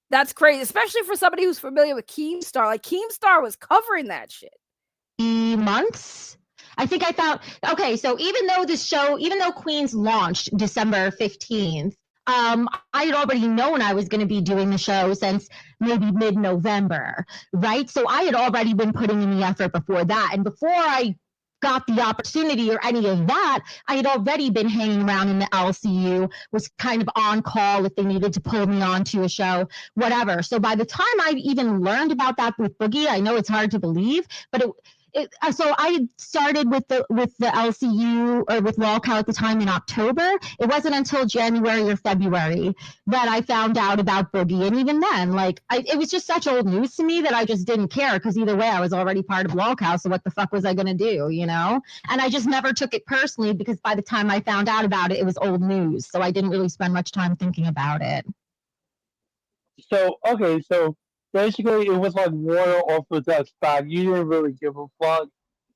That's crazy, especially for somebody who's familiar with Keemstar. Like Keemstar was covering that shit. Months. I think I thought, okay, so even though Queens launched December 15th, I had already known I was going to be doing the show since maybe mid-November, right? So I had already been putting in the effort before that. And before I got the opportunity or any of that, I had already been hanging around in the LCU, was kind of on call if they needed to pull me onto a show, whatever. So by the time I even learned about that with Boogie, I know it's hard to believe, but so I had started with the LCU or with Lolcow at the time in October. It wasn't until January or February that I found out about Boogie. And even then, like, it was just such old news to me that I just didn't care because either way I was already part of Lolcow. So what the fuck was I going to do, And I just never took it personally because by the time I found out about it, it was old news. So I didn't really spend much time thinking about it. So basically, it was like water off the duck's back. You didn't really give a fuck.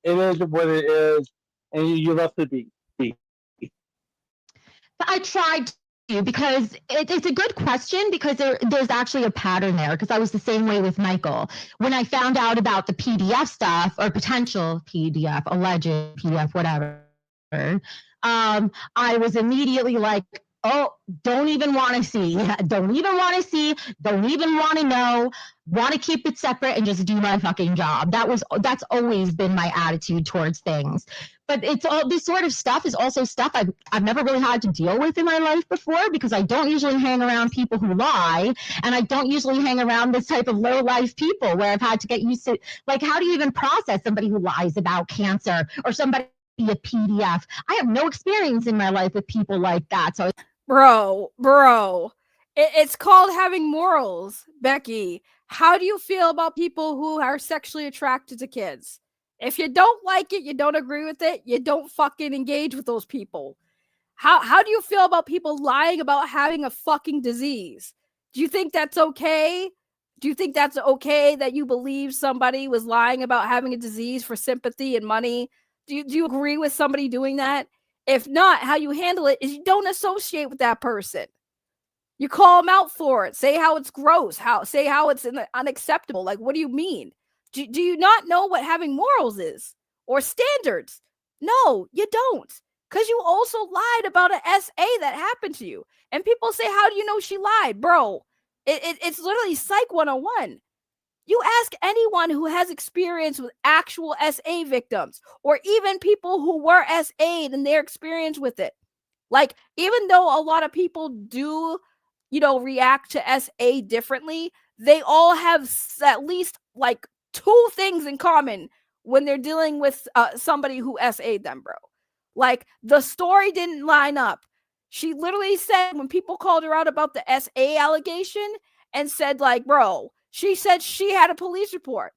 It is what it is, and you left it be. But I tried to because it's a good question because there's actually a pattern there because I was the same way with Michael. When I found out about the PDF stuff or potential PDF, alleged PDF, whatever, I was immediately like, oh, don't even want to see, don't even want to see, don't even want to know, want to keep it separate and just do my fucking job. That's always been my attitude towards things. But it's all this sort of stuff is also stuff I've never really had to deal with in my life before because I don't usually hang around people who lie, and I don't usually hang around this type of low life people where I've had to get used to, like, how do you even process somebody who lies about cancer or somebody a PDF? I have no experience in my life with people like that. So Bro, it's called having morals, Becky. How do you feel about people who are sexually attracted to kids? If you don't like it, you don't agree with it, you don't fucking engage with those people. How do you feel about people lying about having a fucking disease? Do you think that's okay? Do you think that's okay that you believe somebody was lying about having a disease for sympathy and money? Do you agree with somebody doing that? If not, how you handle it is you don't associate with that person. You call them out for it. Say how it's gross. Say how it's unacceptable. Like, what do you mean? Do you not know what having morals is or standards? No, you don't. Because you also lied about an SA that happened to you. And people say, how do you know she lied? Bro, it's literally Psych 101. You ask anyone who has experience with actual SA victims or even people who were SA'd and their experience with it. Like, even though a lot of people do, react to SA differently, they all have at least like 2 things in common when they're dealing with somebody who SA'd them, bro. Like, the story didn't line up. She literally said, when people called her out about the SA allegation and said, like, bro, she said she had a police report.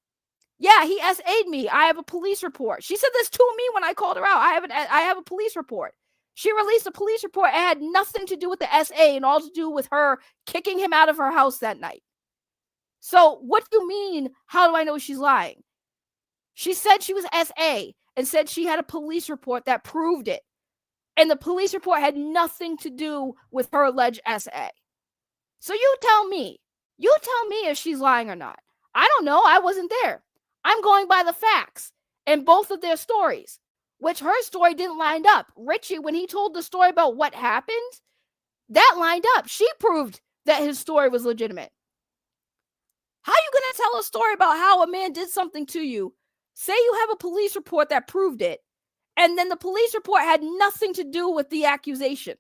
Yeah, he SA'd me. I have a police report. She said this to me when I called her out. I have a police report. She released a police report. It had nothing to do with the SA and all to do with her kicking him out of her house that night. So what do you mean, how do I know she's lying? She said she was SA and said she had a police report that proved it. And the police report had nothing to do with her alleged SA. So you tell me if she's lying or not. I don't know. I wasn't there. I'm going by the facts and both of their stories, which her story didn't line up. Richie, when he told the story about what happened, that lined up. She proved that his story was legitimate. How are you going to tell a story about how a man did something to you? Say you have a police report that proved it, and then the police report had nothing to do with the accusation.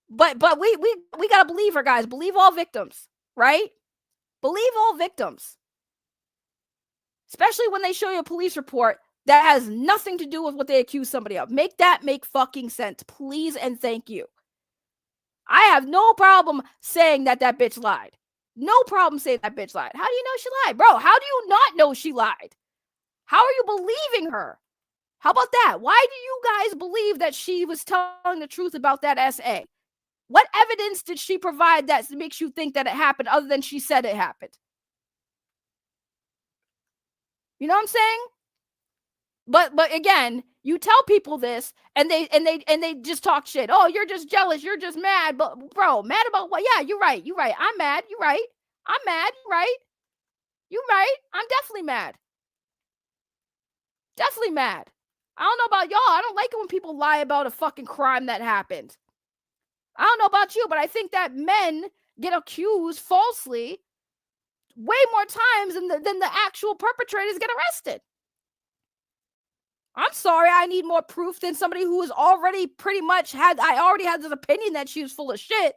But we got to believe her, guys. Believe all victims, right? Believe all victims. Especially when they show you a police report that has nothing to do with what they accuse somebody of. Make that make fucking sense, please and thank you. I have no problem saying that bitch lied. No problem saying that bitch lied. How do you know she lied? Bro, how do you not know she lied? How are you believing her? How about that? Why do you guys believe that she was telling the truth about that SA? What evidence did she provide that makes you think that it happened other than she said it happened? You know what I'm saying? But again, you tell people this and they just talk shit. Oh, you're just jealous, you're just mad. But bro, mad about what? Yeah, you're right. I'm mad. You're right. I'm mad. You're right. I'm definitely mad. Definitely mad. I don't know about y'all. I don't like it when people lie about a fucking crime that happened. I don't know about you, but I think that men get accused falsely way more times than the actual perpetrators get arrested. I'm sorry, I need more proof than somebody who has already I already had this opinion that she was full of shit.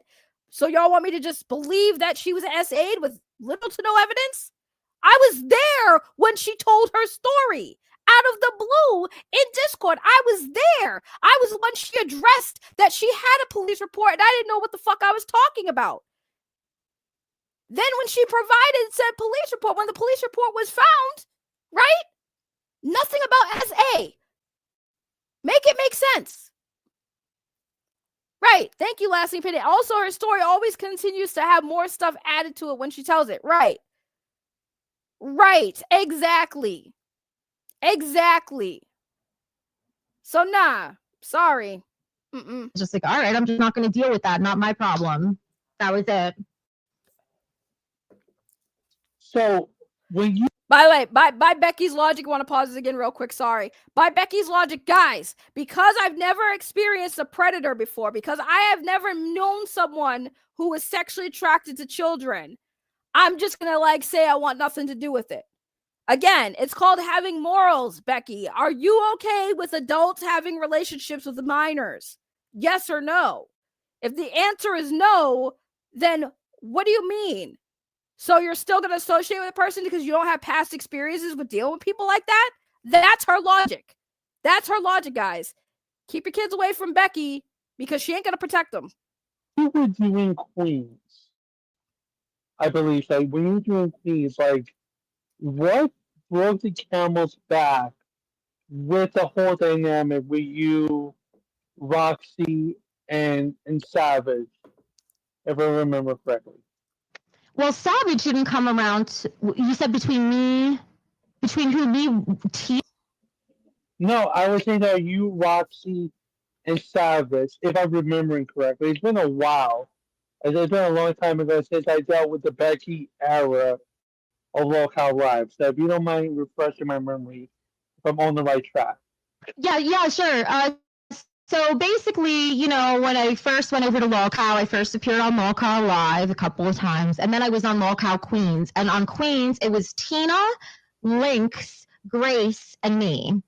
So y'all want me to just believe that she was SA'd with little to no evidence? I was there when she told her story. Out of the blue in Discord. I was there. I was when she addressed that she had a police report and I didn't know what the fuck I was talking about. Then when she provided said police report, when the police report was found, right? Nothing about SA. Make it make sense. Right. Thank you, Lasting Pity. Also, her story always continues to have more stuff added to it when she tells it. Right. Right. Exactly. So nah, sorry. Just like, all right, I'm just not going to deal with that. Not my problem. That was it. So when you By the way, by Becky's logic, I want to pause this again real quick. Sorry. By Becky's logic, guys, because I've never experienced a predator before, because I have never known someone who was sexually attracted to children, I'm just gonna say I want nothing to do with it. Again, it's called having morals, Becky. Are you okay with adults having relationships with minors? Yes or no? If the answer is no, then what do you mean? So you're still going to associate with a person because you don't have past experiences with dealing with people like that? That's her logic. That's her logic, guys. Keep your kids away from Becky because she ain't going to protect them. You were doing Queens, I believe. Like when you were doing Queens, like what broke the camel's back with the whole dynamic with you, Roxy, and Savage, if I remember correctly. Well, Savage didn't come around. You said between who, me, T? No, I was saying that you, Roxy, and Savage, if I'm remembering correctly. It's been a while. It's been a long time ago since I dealt with the Becky era of Locale Live. So if you don't mind refreshing my memory, if I'm on the right track. Yeah, sure. So basically, when I first went over to Locale, I first appeared on Locale Live a couple of times, and then I was on Locale Queens. And on Queens, it was Tina, Lynx, Grace, and me.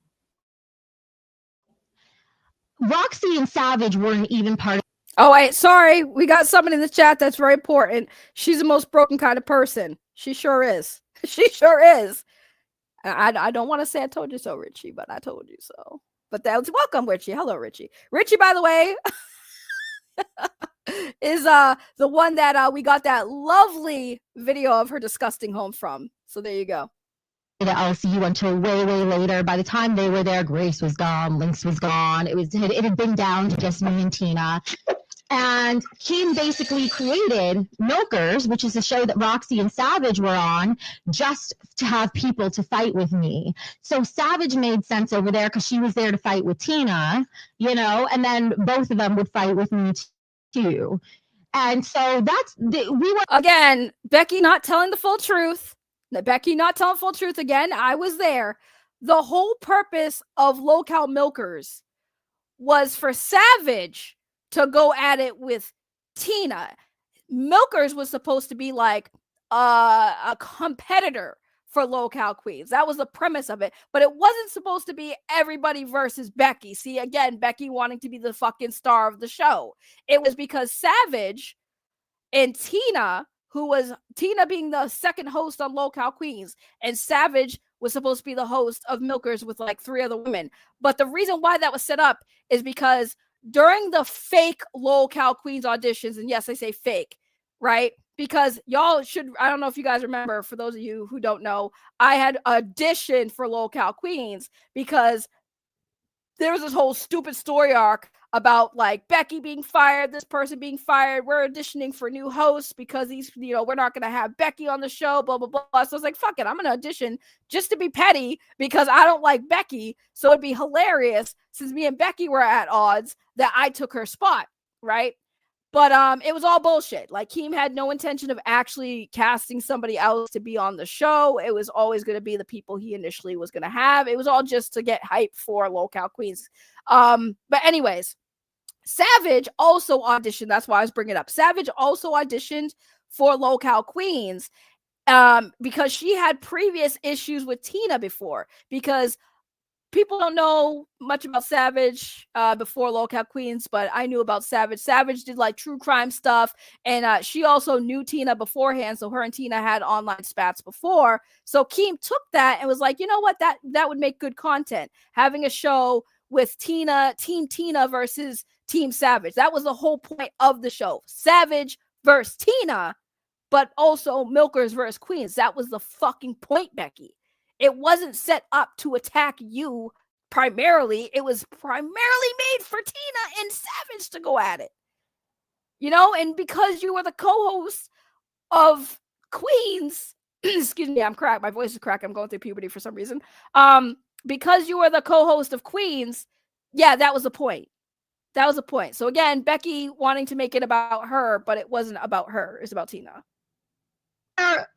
Roxy and Savage weren't even part of. Oh, wait, sorry. We got someone in the chat that's very important. She's the most broken kind of person. She sure is. She sure is. I don't want to say I told you so, Richie, but I told you so. But that was welcome, Richie. Hello, Richie. Richie, by the way, is the one that we got that lovely video of her disgusting home from. So there you go. The LCU until way later. By the time they were there, Grace was gone, Lynx was gone. It had been down to just me and Tina. And Kim basically created Milkers, which is a show that Roxy and Savage were on, just to have people to fight with me. So Savage made sense over there because she was there to fight with Tina, and then both of them would fight with me too. And so we were again, Becky not telling the full truth. Becky not telling full truth again. I was there. The whole purpose of Locale Milkers was for Savage to go at it with Tina. Milkers was supposed to be like a competitor for Locale Queens. That was the premise of it, but it wasn't supposed to be everybody versus Becky. See, again, Becky wanting to be the fucking star of the show. It was because Savage and Tina, who was Tina being the second host on Locale Queens, and Savage was supposed to be the host of Milkers with like 3 other women. But the reason why that was set up is because during the fake Locale Queens auditions, and yes, I say fake, right? Because y'all should, I don't know if you guys remember, for those of you who don't know, I had auditioned for Locale Queens because there was this whole stupid story arc about like Becky being fired, this person being fired. We're auditioning for new hosts because we're not going to have Becky on the show, blah, blah, blah. So I was like, fuck it. I'm going to audition just to be petty because I don't like Becky. So it'd be hilarious since me and Becky were at odds that I took her spot. Right. But it was all bullshit. Like, Keem had no intention of actually casting somebody else to be on the show. It was always going to be the people he initially was going to have. It was all just to get hype for Locale Queens. But anyways, Savage also auditioned. That's why I was bringing it up. Savage also auditioned for Locale Queens because she had previous issues with Tina before. Because people don't know much about Savage before Locale Queens, but I knew about Savage. Savage did like true crime stuff, and she also knew Tina beforehand, so her and Tina had online spats before. So Keem took that and was like, you know what, that would make good content. Having a show with Team Tina versus Team Savage. That was the whole point of the show. Savage versus Tina, but also Milkers versus Queens. That was the fucking point, Becky. It wasn't set up to attack you primarily. It was primarily made for Tina and Savage to go at it. And because you were the co-host of Queens, excuse me, I'm cracked. My voice is cracked. I'm going through puberty for some reason. Because you were the co-host of Queens, yeah, that was the point. That was the point. So again, Becky wanting to make it about her, but it wasn't about her. It's about Tina.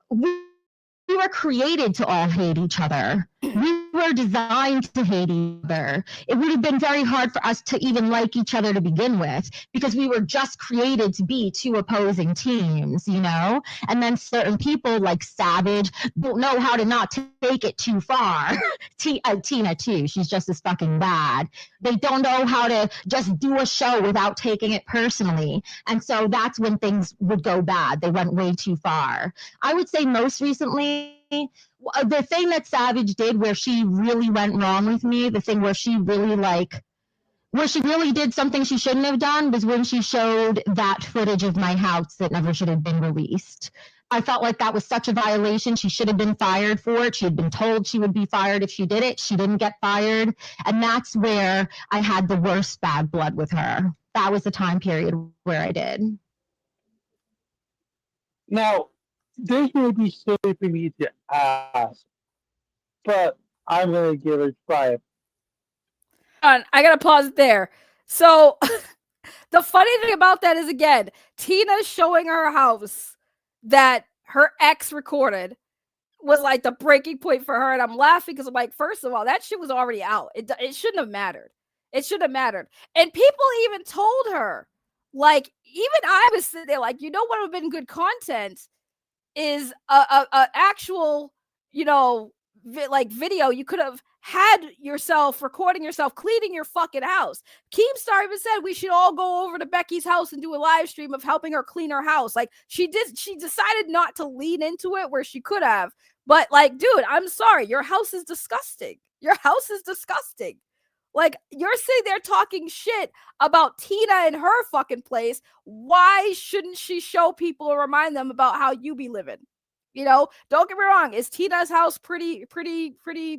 We were created to all hate each other. We were designed to hate each other. It would have been very hard for us to even like each other to begin with because we were just created to be 2 opposing teams, And then certain people like Savage don't know how to not take it too far. Tina too. She's just as fucking bad. They don't know how to just do a show without taking it personally. And so that's when things would go bad. They went way too far. I would say most recently, the thing that Savage did where she really went wrong with me, the thing where she really did something she shouldn't have done was when she showed that footage of my house that never should have been released. I felt like that was such a violation. She should have been fired for it. She had been told she would be fired if she did it. She didn't get fired. And that's where I had the worst bad blood with her. That was the time period where I did. Now, this may be silly for me to ask, but I'm going to give it a try. I gotta pause it there. So the funny thing about that is, again, Tina's showing her house that her ex recorded was like the breaking point for her. And I'm laughing because I'm like, first of all, that shit was already out. It shouldn't have mattered. It shouldn't have mattered. And people even told her, like, even I was sitting there like, you know what would have been good content is a actual, you know, like video. You could have had yourself recording yourself cleaning your fucking house. Keemstar even said we should all go over to Becky's house and do a live stream of helping her clean her house. Like she decided not to lean into it where she could have. But like, dude, I'm sorry, your house is disgusting. Your house is disgusting. Like, you're sitting there talking shit about Tina and her fucking place. Why shouldn't she show people or remind them about how you be living? You know, don't get me wrong. Is Tina's house pretty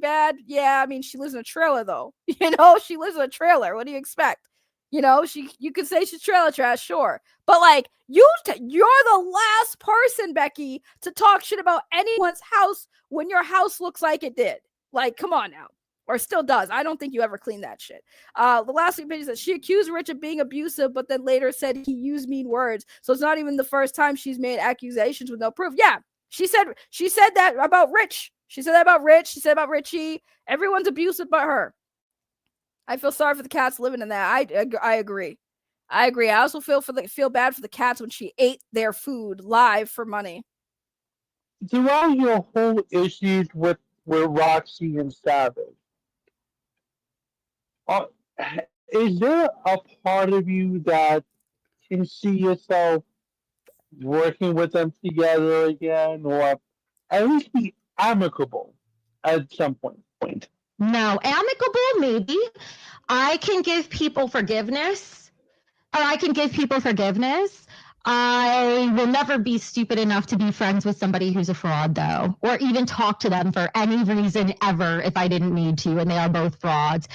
bad? Yeah, I mean, she lives in a trailer though. You know, she lives in a trailer. What do you expect? You know, you could say she's trailer trash, sure. But like, you're the last person, Becky, to talk shit about anyone's house when your house looks like it did. Like, come on now. Or still does. I don't think you ever cleaned that shit. The last thing is that she accused Rich of being abusive, but then later said he used mean words. So it's not even the first time she's made accusations with no proof. Yeah, she said that about Rich. She said that about Rich. She said about Richie. Everyone's abusive but her. I feel sorry for the cats living in that. I agree. I agree. I also feel bad for the cats when she ate their food live for money. Throughout your whole issues with Roxy and Savage, is there a part of you that can see yourself working with them together again, or at least be amicable at some point? No, amicable, maybe. I can give people forgiveness, or I can give people forgiveness. I will never be stupid enough to be friends with somebody who's a fraud, though, or even talk to them for any reason ever if I didn't need to, and they are both frauds.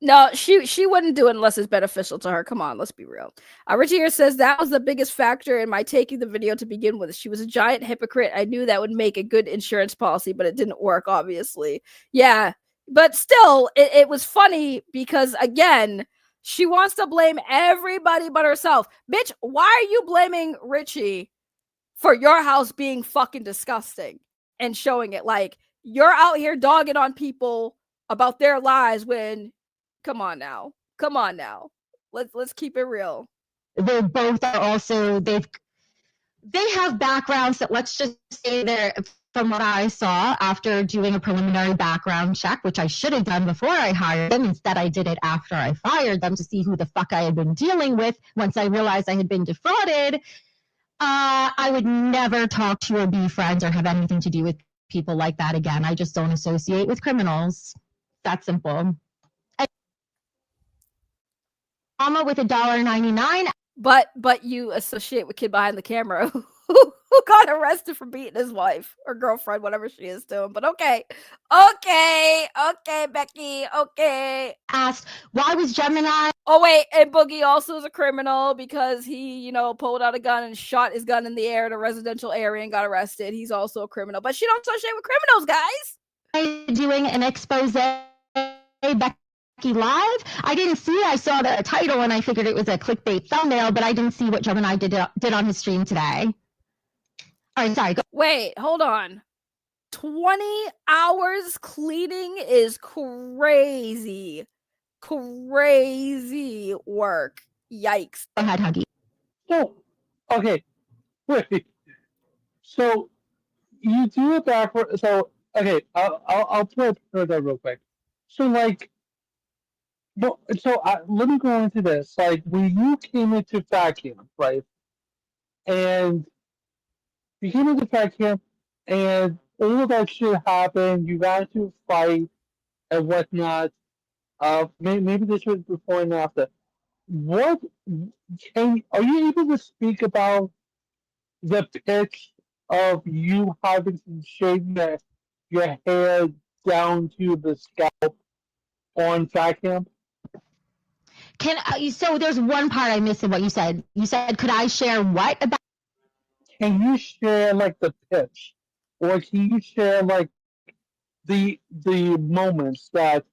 No, she wouldn't do it unless it's beneficial to her. Come on, let's be real. Richie here says that was the biggest factor in my taking the video to begin with. She was a giant hypocrite. I knew that would make a good insurance policy, but it didn't work, obviously. Yeah, but still, it was funny because, again, she wants to blame everybody but herself. Bitch, why are you blaming Richie for your house being fucking disgusting and showing it? Like, you're out here dogging on people about their lives when... Come on now. Let's keep it real. They both are also they have backgrounds that, let's just say, they're, from what I saw after doing a preliminary background check, which I should have done before I hired them. Instead, I did it after I fired them to see who the fuck I had been dealing with. Once I realized I had been defrauded, I would never talk to or be friends or have anything to do with people like that again. I just don't associate with criminals. That simple. Mama with $1.99. But you associate with kid behind the camera who got arrested for beating his wife or girlfriend, whatever she is to him. But okay, Becky, okay. Asked, why was Gemini? Oh wait, and Boogie also is a criminal because he, you know, pulled out a gun and shot his gun in the air in a residential area and got arrested. He's also a criminal, but she don't associate with criminals, guys. Doing an expose, Becky Live. I didn't see. I saw the title and I figured it was a clickbait thumbnail, but I didn't see what Gemini did on his stream today. All right, sorry. Wait, hold on. 20 hours cleaning is crazy. Crazy work. Yikes. Go ahead, Huggy. So, okay, wait. So you do it backward. So okay, I'll put that real quick. So like, well, so let me go into this. Like when you came into fat camp, right? And you came into fat camp, and all of that shit happened. You got into a fight and whatnot. Maybe this was before and after. What are you able to speak about the pitch of you having to shave your hair down to the scalp on fat camp? So there's one part I missed in what you said. You said, could I share what about? Can you share like the pitch, or can you share like the moments that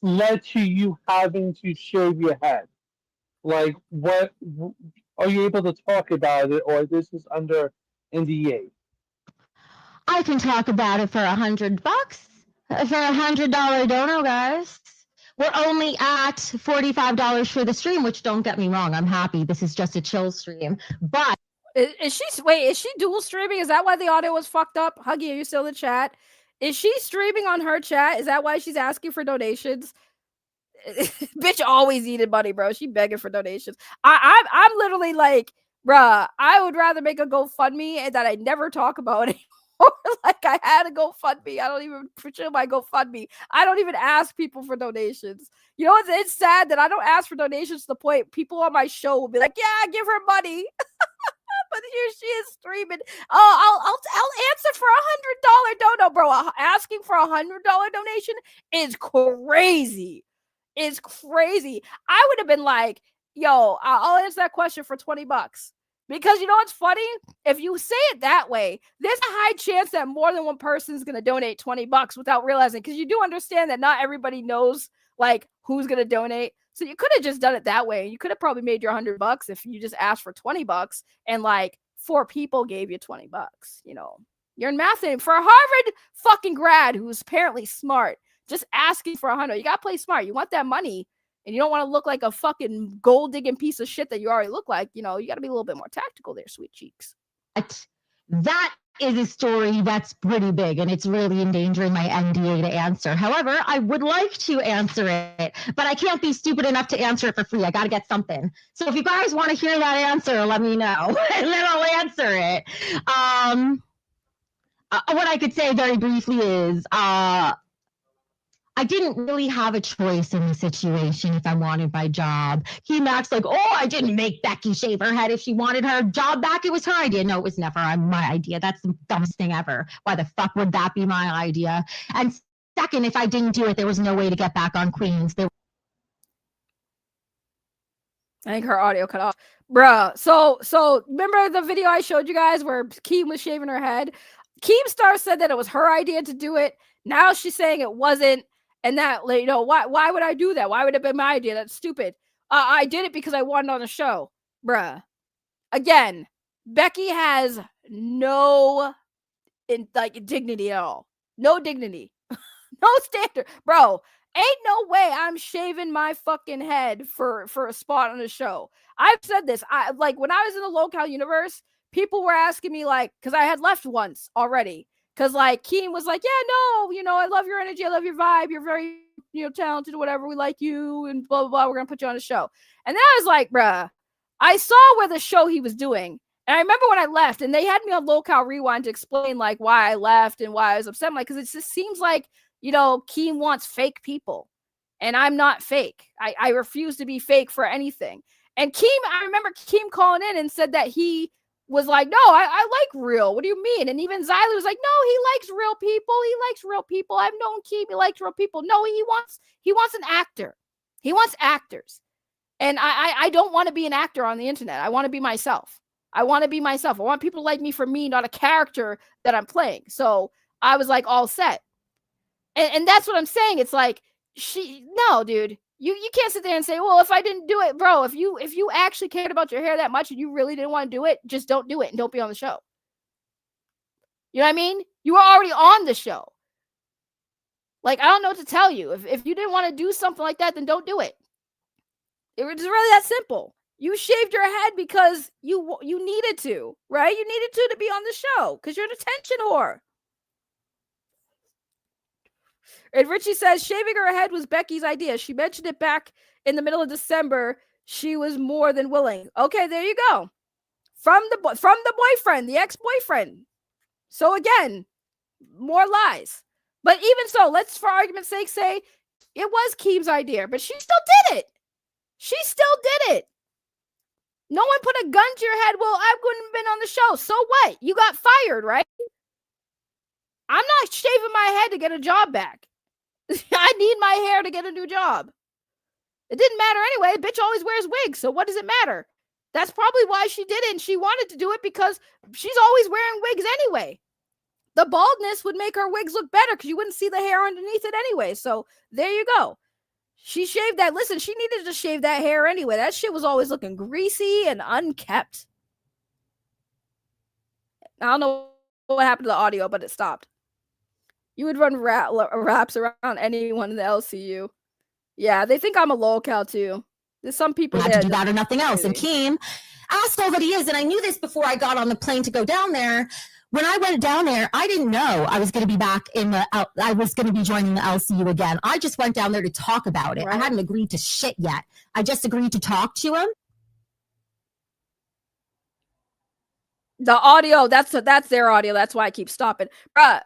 led to you having to shave your head? Like, what are you able to talk about it, or this is under NDA? I can talk about it for $100 for $100 dono, guys. We're only at $45 for the stream, which don't get me wrong, I'm happy. This is just a chill stream, but Is she dual streaming? Is that why the audio was fucked up? Huggy, are you still in the chat? Is she streaming on her chat? Is that why she's asking for donations? Bitch always needed money, bro. She begging for donations. I'm literally like, bruh, I would rather make a GoFundMe and that I never talk about anymore. Like I had a GoFundMe. I don't even show my GoFundMe. I don't even ask people for donations. You know, it's sad that I don't ask for donations to the point people on my show will be like, yeah, give her money. But here she is streaming. Oh, I'll answer for $100 dono, bro. Asking for $100 donation is crazy. Is crazy. I would have been like, yo, I'll answer that question for $20. Because you know what's funny? If you say it that way, there's a high chance that more than one person is going to donate $20 without realizing. Because you do understand that not everybody knows like who's going to donate. So you could have just done it that way. You could have probably made your $100 if you just asked for $20 and like 4 people gave you $20. You know, you're in math for a Harvard fucking grad who's apparently smart. Just asking for $100. You gotta play smart. You want that money, and you don't want to look like a fucking gold digging piece of shit that you already look like. You know, you gotta be a little bit more tactical there, sweet cheeks. That is a story that's pretty big, and it's really endangering my NDA to answer. However, I would like to answer it, but I can't be stupid enough to answer it for free. I got to get something. So if you guys want to hear that answer, let me know, and then I'll answer it. What I could say very briefly is I didn't really have a choice in the situation if I wanted my job. He Mac's like, oh, I didn't make Becky shave her head if she wanted her job back. It was her idea. No, it was never my idea. That's the dumbest thing ever. Why the fuck would that be my idea? And second, if I didn't do it, there was no way to get back on Queens. I think her audio cut off. Bruh. So remember the video I showed you guys where Keem was shaving her head? Keemstar said that it was her idea to do it. Now she's saying it wasn't. And that, you know, why would I do that? Why would it be my idea? That's stupid. I did it because I wanted on the show. Bruh. Again, Becky has no dignity at all. No dignity. No standard. Bro, ain't no way I'm shaving my fucking head for a spot on the show. I've said this. I like when I was in the local universe, people were asking me like, because I had left once already. Because like Keem was like, yeah, no, you know, I love your energy, I love your vibe, you're very, you know, talented, whatever, we like you, and blah, blah, blah, we're gonna put you on the show. And then I was like, bruh, I saw where the show he was doing. And I remember when I left, and they had me on Local Rewind to explain like why I left and why I was upset. I'm like, because it just seems like, you know, Keem wants fake people. And I'm not fake. I refuse to be fake for anything. And Keem, I remember Keem calling in and said that he was like, no, I like real. What do you mean? And even Xylee was like, no, he likes real people. He likes real people. I've known Keem. He likes real people. No, he wants an actor. He wants actors. And I don't want to be an actor on the internet. I want to be myself. I want to be myself. I want people to like me for me, not a character that I'm playing. So I was like all set. And that's what I'm saying. It's like, no, dude. You can't sit there and say, well, if I didn't do it, bro, if you actually cared about your hair that much and you really didn't want to do it, just don't do it and don't be on the show. You know what I mean? You were already on the show. Like, I don't know what to tell you. If you didn't want to do something like that, then don't do it. It was really that simple. You shaved your head because you needed to, right? You needed to be on the show because you're an attention whore. And Richie says shaving her head was Becky's idea. She mentioned it back in the middle of December. She was more than willing. Okay, there you go. From the boyfriend, the ex-boyfriend. So again, more lies. But even so, let's for argument's sake say it was Keem's idea, but she still did it. She still did it. No one put a gun to your head. Well, I wouldn't have been on the show. So what? You got fired, right? I'm not shaving my head to get a job back. I need my hair to get a new job. It didn't matter anyway. Bitch always wears wigs, so what does it matter? That's probably why she did it, and she wanted to do it because she's always wearing wigs anyway. The baldness would make her wigs look better because you wouldn't see the hair underneath it anyway. So there you go. She shaved that. Listen, she needed to shave that hair anyway. That shit was always looking greasy and unkept. I don't know what happened to the audio, but it stopped. You would run raps around anyone in the LCU. Yeah, they think I'm a lolcow too. There's some people had there to do that or nothing else. And Keem, asshole that he is, and I knew this before I got on the plane to go down there. When I went down there, I didn't know I was going to be back I was going to be joining the LCU again. I just went down there to talk about it. Right. I hadn't agreed to shit yet. I just agreed to talk to him. The audio, that's their audio. That's why I keep stopping.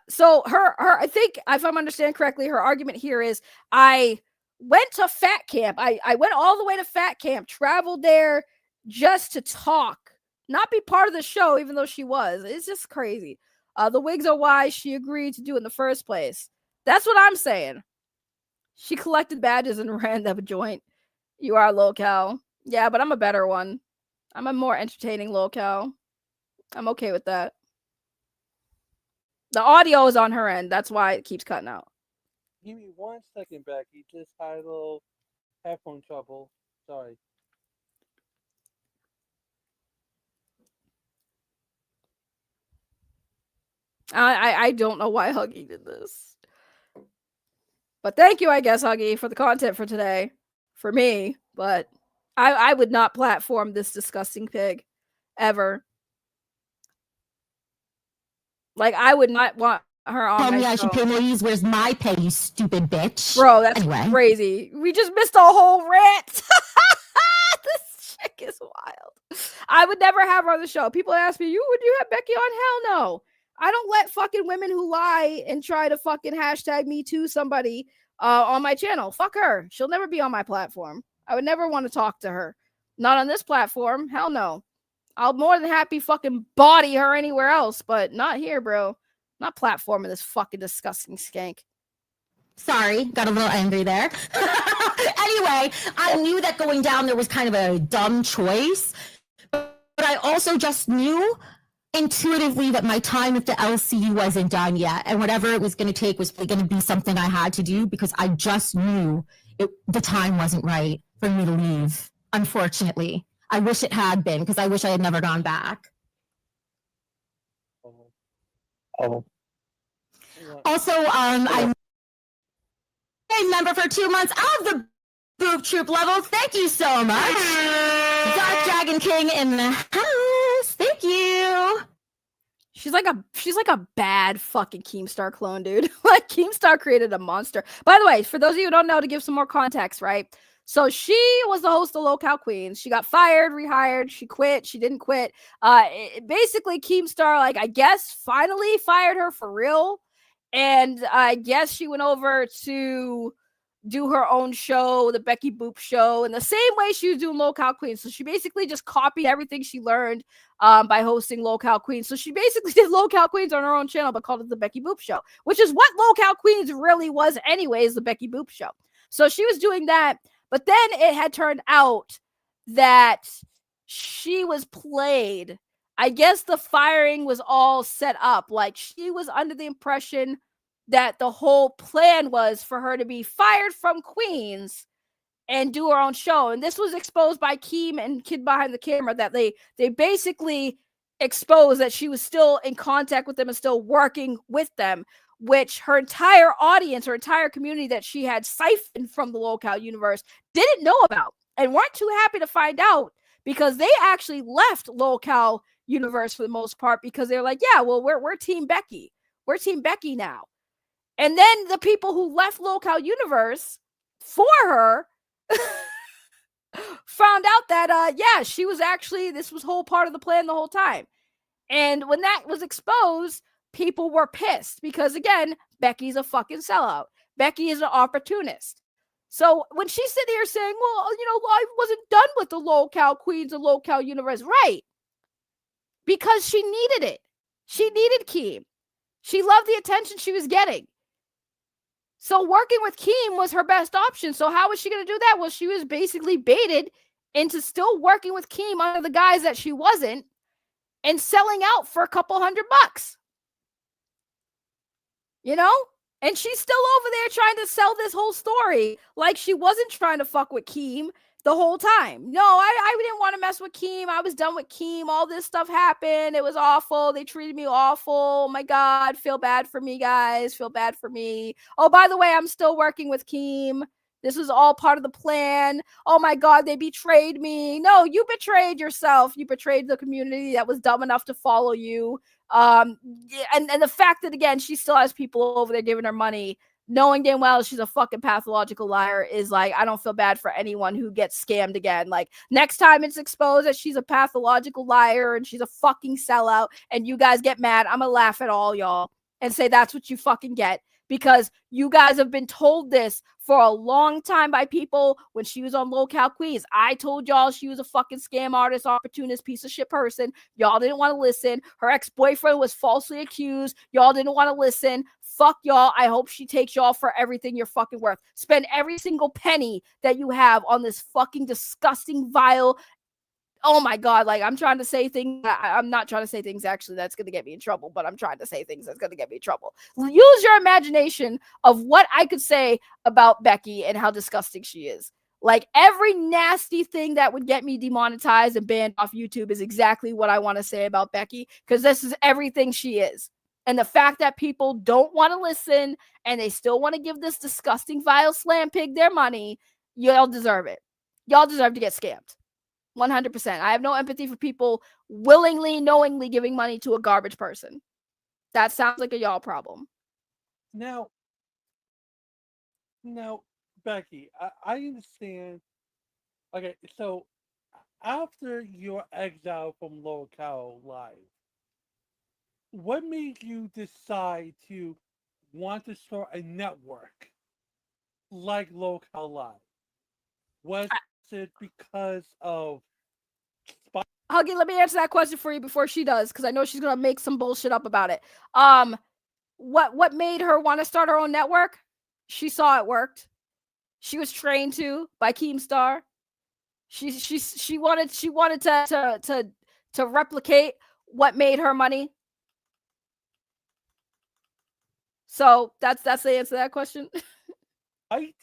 So her, I think if I'm understanding correctly, her argument here is I went to fat camp. I went all the way to fat camp, traveled there just to talk, not be part of the show, even though she was. It's just crazy. The wigs are why she agreed to do it in the first place. That's what I'm saying. She collected badges and ran the joint. You are a lolcow. Yeah, but I'm a better one. I'm a more entertaining lolcow. I'm okay with that. The audio is on her end. That's why it keeps cutting out. Give me 1 second, Becky. Just had a little headphone trouble. Sorry. I don't know why Huggy did this. But thank you, I guess, Huggy, for the content for today. For me. But I would not platform this disgusting pig. Ever. Like, I would not want her on. Tell me I should pay more. Where's my pay, you stupid bitch? Bro, that's crazy. We just missed a whole rant. This chick is wild. I would never have her on the show. People ask me, would you have Becky on? Hell no. I don't let fucking women who lie and try to fucking hashtag me to somebody on my channel. Fuck her. She'll never be on my platform. I would never want to talk to her. Not on this platform. Hell no. I'll more than happy fucking body her anywhere else, but not here, bro. Not platforming this fucking disgusting skank. Sorry, got a little angry there. Anyway, I knew that going down there was kind of a dumb choice, but I also just knew intuitively that my time at the LCU wasn't done yet, and whatever it was going to take was going to be something I had to do because I just knew the time wasn't right for me to leave, unfortunately. I wish it had been because I wish I had never gone back. Oh. Also, I'm a member for 2 months of the Boop Troop level. Thank you so much. Dark Dragon King in the house. Thank you. She's like a bad fucking Keemstar clone, dude. Like, Keemstar created a monster. By the way, for those of you who don't know, to give some more context, right? So she was the host of Lolcow Queens. She got fired, rehired. She quit. She didn't quit. Basically, Keemstar, like, I guess, finally fired her for real. And I guess she went over to do her own show, the Becky Boop show, in the same way she was doing Lolcow Queens. So she basically just copied everything she learned by hosting Lolcow Queens. So she basically did Lolcow Queens on her own channel, but called it the Becky Boop show, which is what Lolcow Queens really was anyways, the Becky Boop show. So she was doing that. But then it had turned out that she was played. I guess the firing was all set up. Like, she was under the impression that the whole plan was for her to be fired from Queens and do her own show. And this was exposed by Keem and Kid Behind the Camera, that they basically exposed that she was still in contact with them and still working with them, which her entire audience, her entire community that she had siphoned from the Lolcow universe didn't know about and weren't too happy to find out, because they actually left Lolcow universe for the most part because they're like, yeah, well, we're Team Becky. We're Team Becky now. And then the people who left Lolcow universe for her found out that, yeah, she was actually, this was whole part of the plan the whole time. And when that was exposed, people were pissed because, again, Becky's a fucking sellout. Becky is an opportunist. So when she's sitting here saying, well, I wasn't done with the Lolcow Queens and Lolcow universe, right? Because she needed it. She needed Keem. She loved the attention she was getting. So working with Keem was her best option. So how was she going to do that? Well, she was basically baited into still working with Keem under the guise that she wasn't and selling out for a couple $100. And she's still over there trying to sell this whole story like she wasn't trying to fuck with Keem the whole time. No, I didn't want to mess with Keem. I was done with Keem. All this stuff happened. It was awful. They treated me awful. Oh my God. Feel bad for me, guys. Feel bad for me. Oh, by the way, I'm still working with Keem. This was all part of the plan. Oh my God, they betrayed me. No, you betrayed yourself. You betrayed the community that was dumb enough to follow you. And the fact that, again, she still has people over there giving her money, knowing damn well she's a fucking pathological liar, is like, I don't feel bad for anyone who gets scammed again. Like, next time it's exposed that she's a pathological liar and she's a fucking sellout and you guys get mad, I'm gonna laugh at all y'all and say that's what you fucking get. Because you guys have been told this for a long time by people. When she was on Local Queens, I told y'all she was a fucking scam artist, opportunist, piece of shit person. Y'all didn't want to listen. Her ex-boyfriend was falsely accused. Y'all didn't want to listen. Fuck y'all. I hope she takes y'all for everything you're fucking worth. Spend every single penny that you have on this fucking disgusting, vile, oh my God, like, I'm trying to say things. I'm not trying to say things actually that's going to get me in trouble, but I'm trying to say things that's going to get me in trouble. Use your imagination of what I could say about Becky and how disgusting she is. Like, every nasty thing that would get me demonetized and banned off YouTube is exactly what I want to say about Becky, because this is everything she is. And the fact that people don't want to listen and they still want to give this disgusting, vile slam pig their money, y'all deserve it. Y'all deserve to get scammed. 100%. I have no empathy for people willingly, knowingly giving money to a garbage person. That sounds like a y'all problem. Now, Becky, I understand. Okay, so after your exile from Local Live, what made you decide to want to start a network like Local Live? Was it because of Huggy, let me answer that question for you before she does, because I know she's gonna make some bullshit up about it. What made her want to start her own network? She saw it worked. She was trained to by Keemstar. She wanted to replicate what made her money. So that's the answer to that question. right?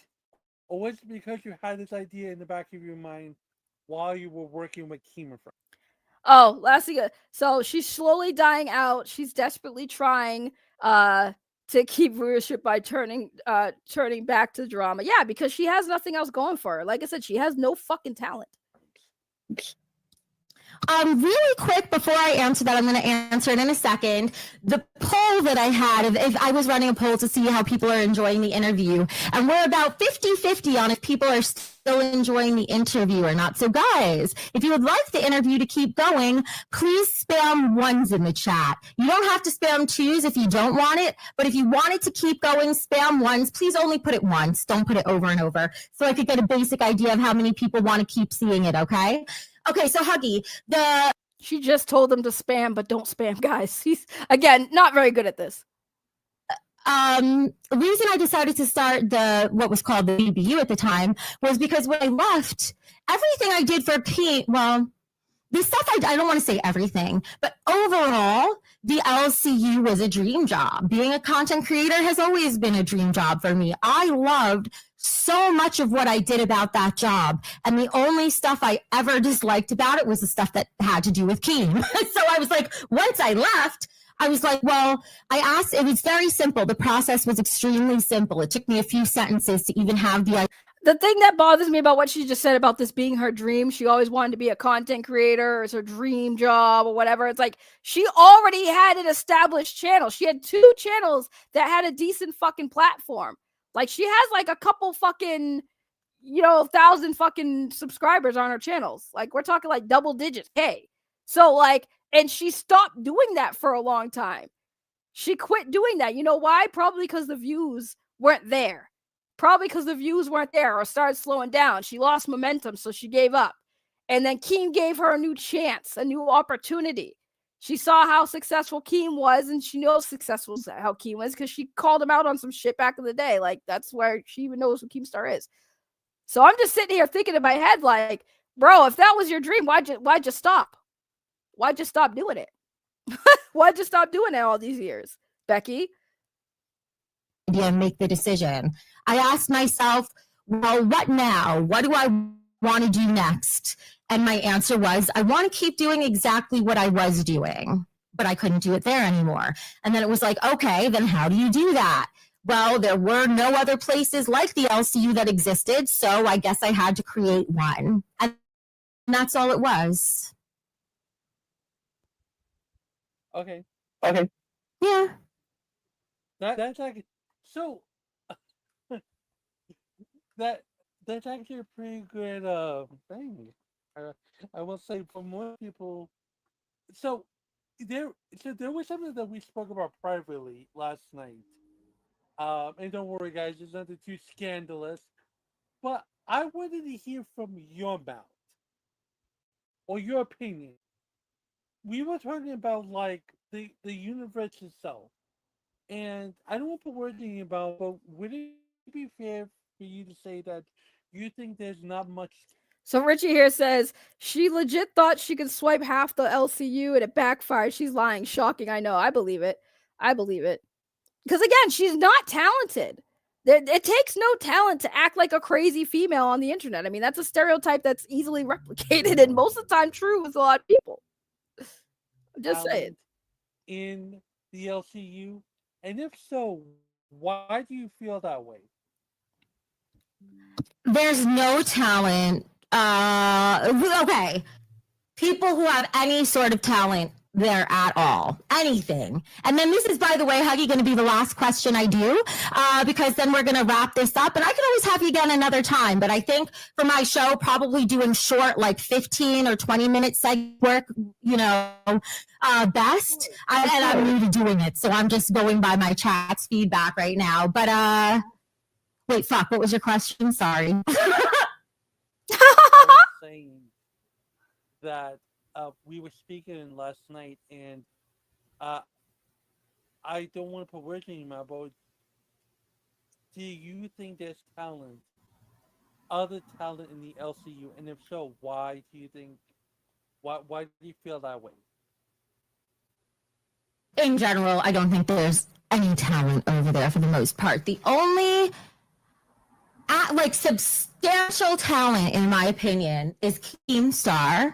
Or was it because you had this idea in the back of your mind while you were working with Keemer? Oh, last thing. So she's slowly dying out. She's desperately trying to keep viewership by turning back to drama. Yeah, because she has nothing else going for her. Like I said, she has no fucking talent. Really quick before I answer that, I'm going to answer it in a second. The poll that I had, if I was running a poll to see how people are enjoying the interview, and we're about 50-50 on if people are still enjoying the interview or not. So guys, if you would like the interview to keep going, please spam ones in the chat. You don't have to spam twos if you don't want it, but if you want it to keep going, spam ones. Please only put it once. Don't put it over and over, so I could get a basic idea of how many people want to keep seeing it, okay? Okay, so Huggy, she just told them to spam, but don't spam, guys. He's, again, not very good at this. The reason I decided to start what was called the BBU at the time was because when I left, everything I did for Pete, well, the stuff I don't want to say everything, but overall, the LCU was a dream job. Being a content creator has always been a dream job for me. I loved so much of what I did about that job. And the only stuff I ever disliked about it was the stuff that had to do with Keem. So I was like, once I left, I was like, well, I asked, it was very simple. The process was extremely simple. It took me a few sentences to even have the thing that bothers me about what she just said about this being her dream, she always wanted to be a content creator, it's her dream job or whatever. It's like, she already had an established channel. She had 2 channels that had a decent fucking platform. Like, she has like a couple fucking, 1,000 fucking subscribers on her channels. Like, we're talking like double digits. Hey, so like, and she stopped doing that for a long time. She quit doing that. You know why? Probably because the views weren't there. Probably because the views weren't there or started slowing down. She lost momentum, so she gave up. And then Keem gave her a new chance, a new opportunity. She saw how successful Keem was, and she knows successful how Keem was because she called him out on some shit back in the day. Like, that's where she even knows who Keemstar is. So I'm just sitting here thinking in my head, like, bro, if that was your dream, why'd you stop? Why'd you stop doing it? Why'd you stop doing it all these years, Becky? idea and make the decision. I asked myself, well, what now? What do I want to do next? And my answer was, I want to keep doing exactly what I was doing, but I couldn't do it there anymore. And then it was like, okay, then how do you do that? Well, there were no other places like the LCU that existed, so I guess I had to create one. And that's all it was. Okay. Yeah. That's like so. That's actually a pretty good thing. I, I will say for most people. So there, there was something that we spoke about privately last night. And don't worry, guys, it's nothing too scandalous. But I wanted to hear from your mouth or your opinion. We were talking about like the universe itself, and I don't want to put words in your mouth, but would it be fair for you to say that you think there's not much? So Richie here says she legit thought she could swipe half the LCU and it backfired. She's lying. Shocking. I know. I believe it. I believe it. Because again, she's not talented. It takes no talent to act like a crazy female on the internet. I mean, that's a stereotype that's easily replicated and most of the time true with a lot of people. I'm just saying. In the LCU, and if so, why do you feel that way? There's no talent. Okay. People who have any sort of talent there at all, anything. And then this is, by the way, Huggy, going to be the last question I do, because then we're going to wrap this up. And I can always have you again another time. But I think for my show, probably doing short, like 15 or 20-minute segment work, best. And I'm new to doing it, so I'm just going by my chat's feedback right now. But wait, fuck, what was your question? Sorry. I was saying that we were speaking last night, and I don't want to put words in your mouth, but do you think there's talent, other talent in the LCU, and if so, why do you think? Why do you feel that way? In general, I don't think there's any talent over there for the most part. The only substantial talent, in my opinion, is Keemstar.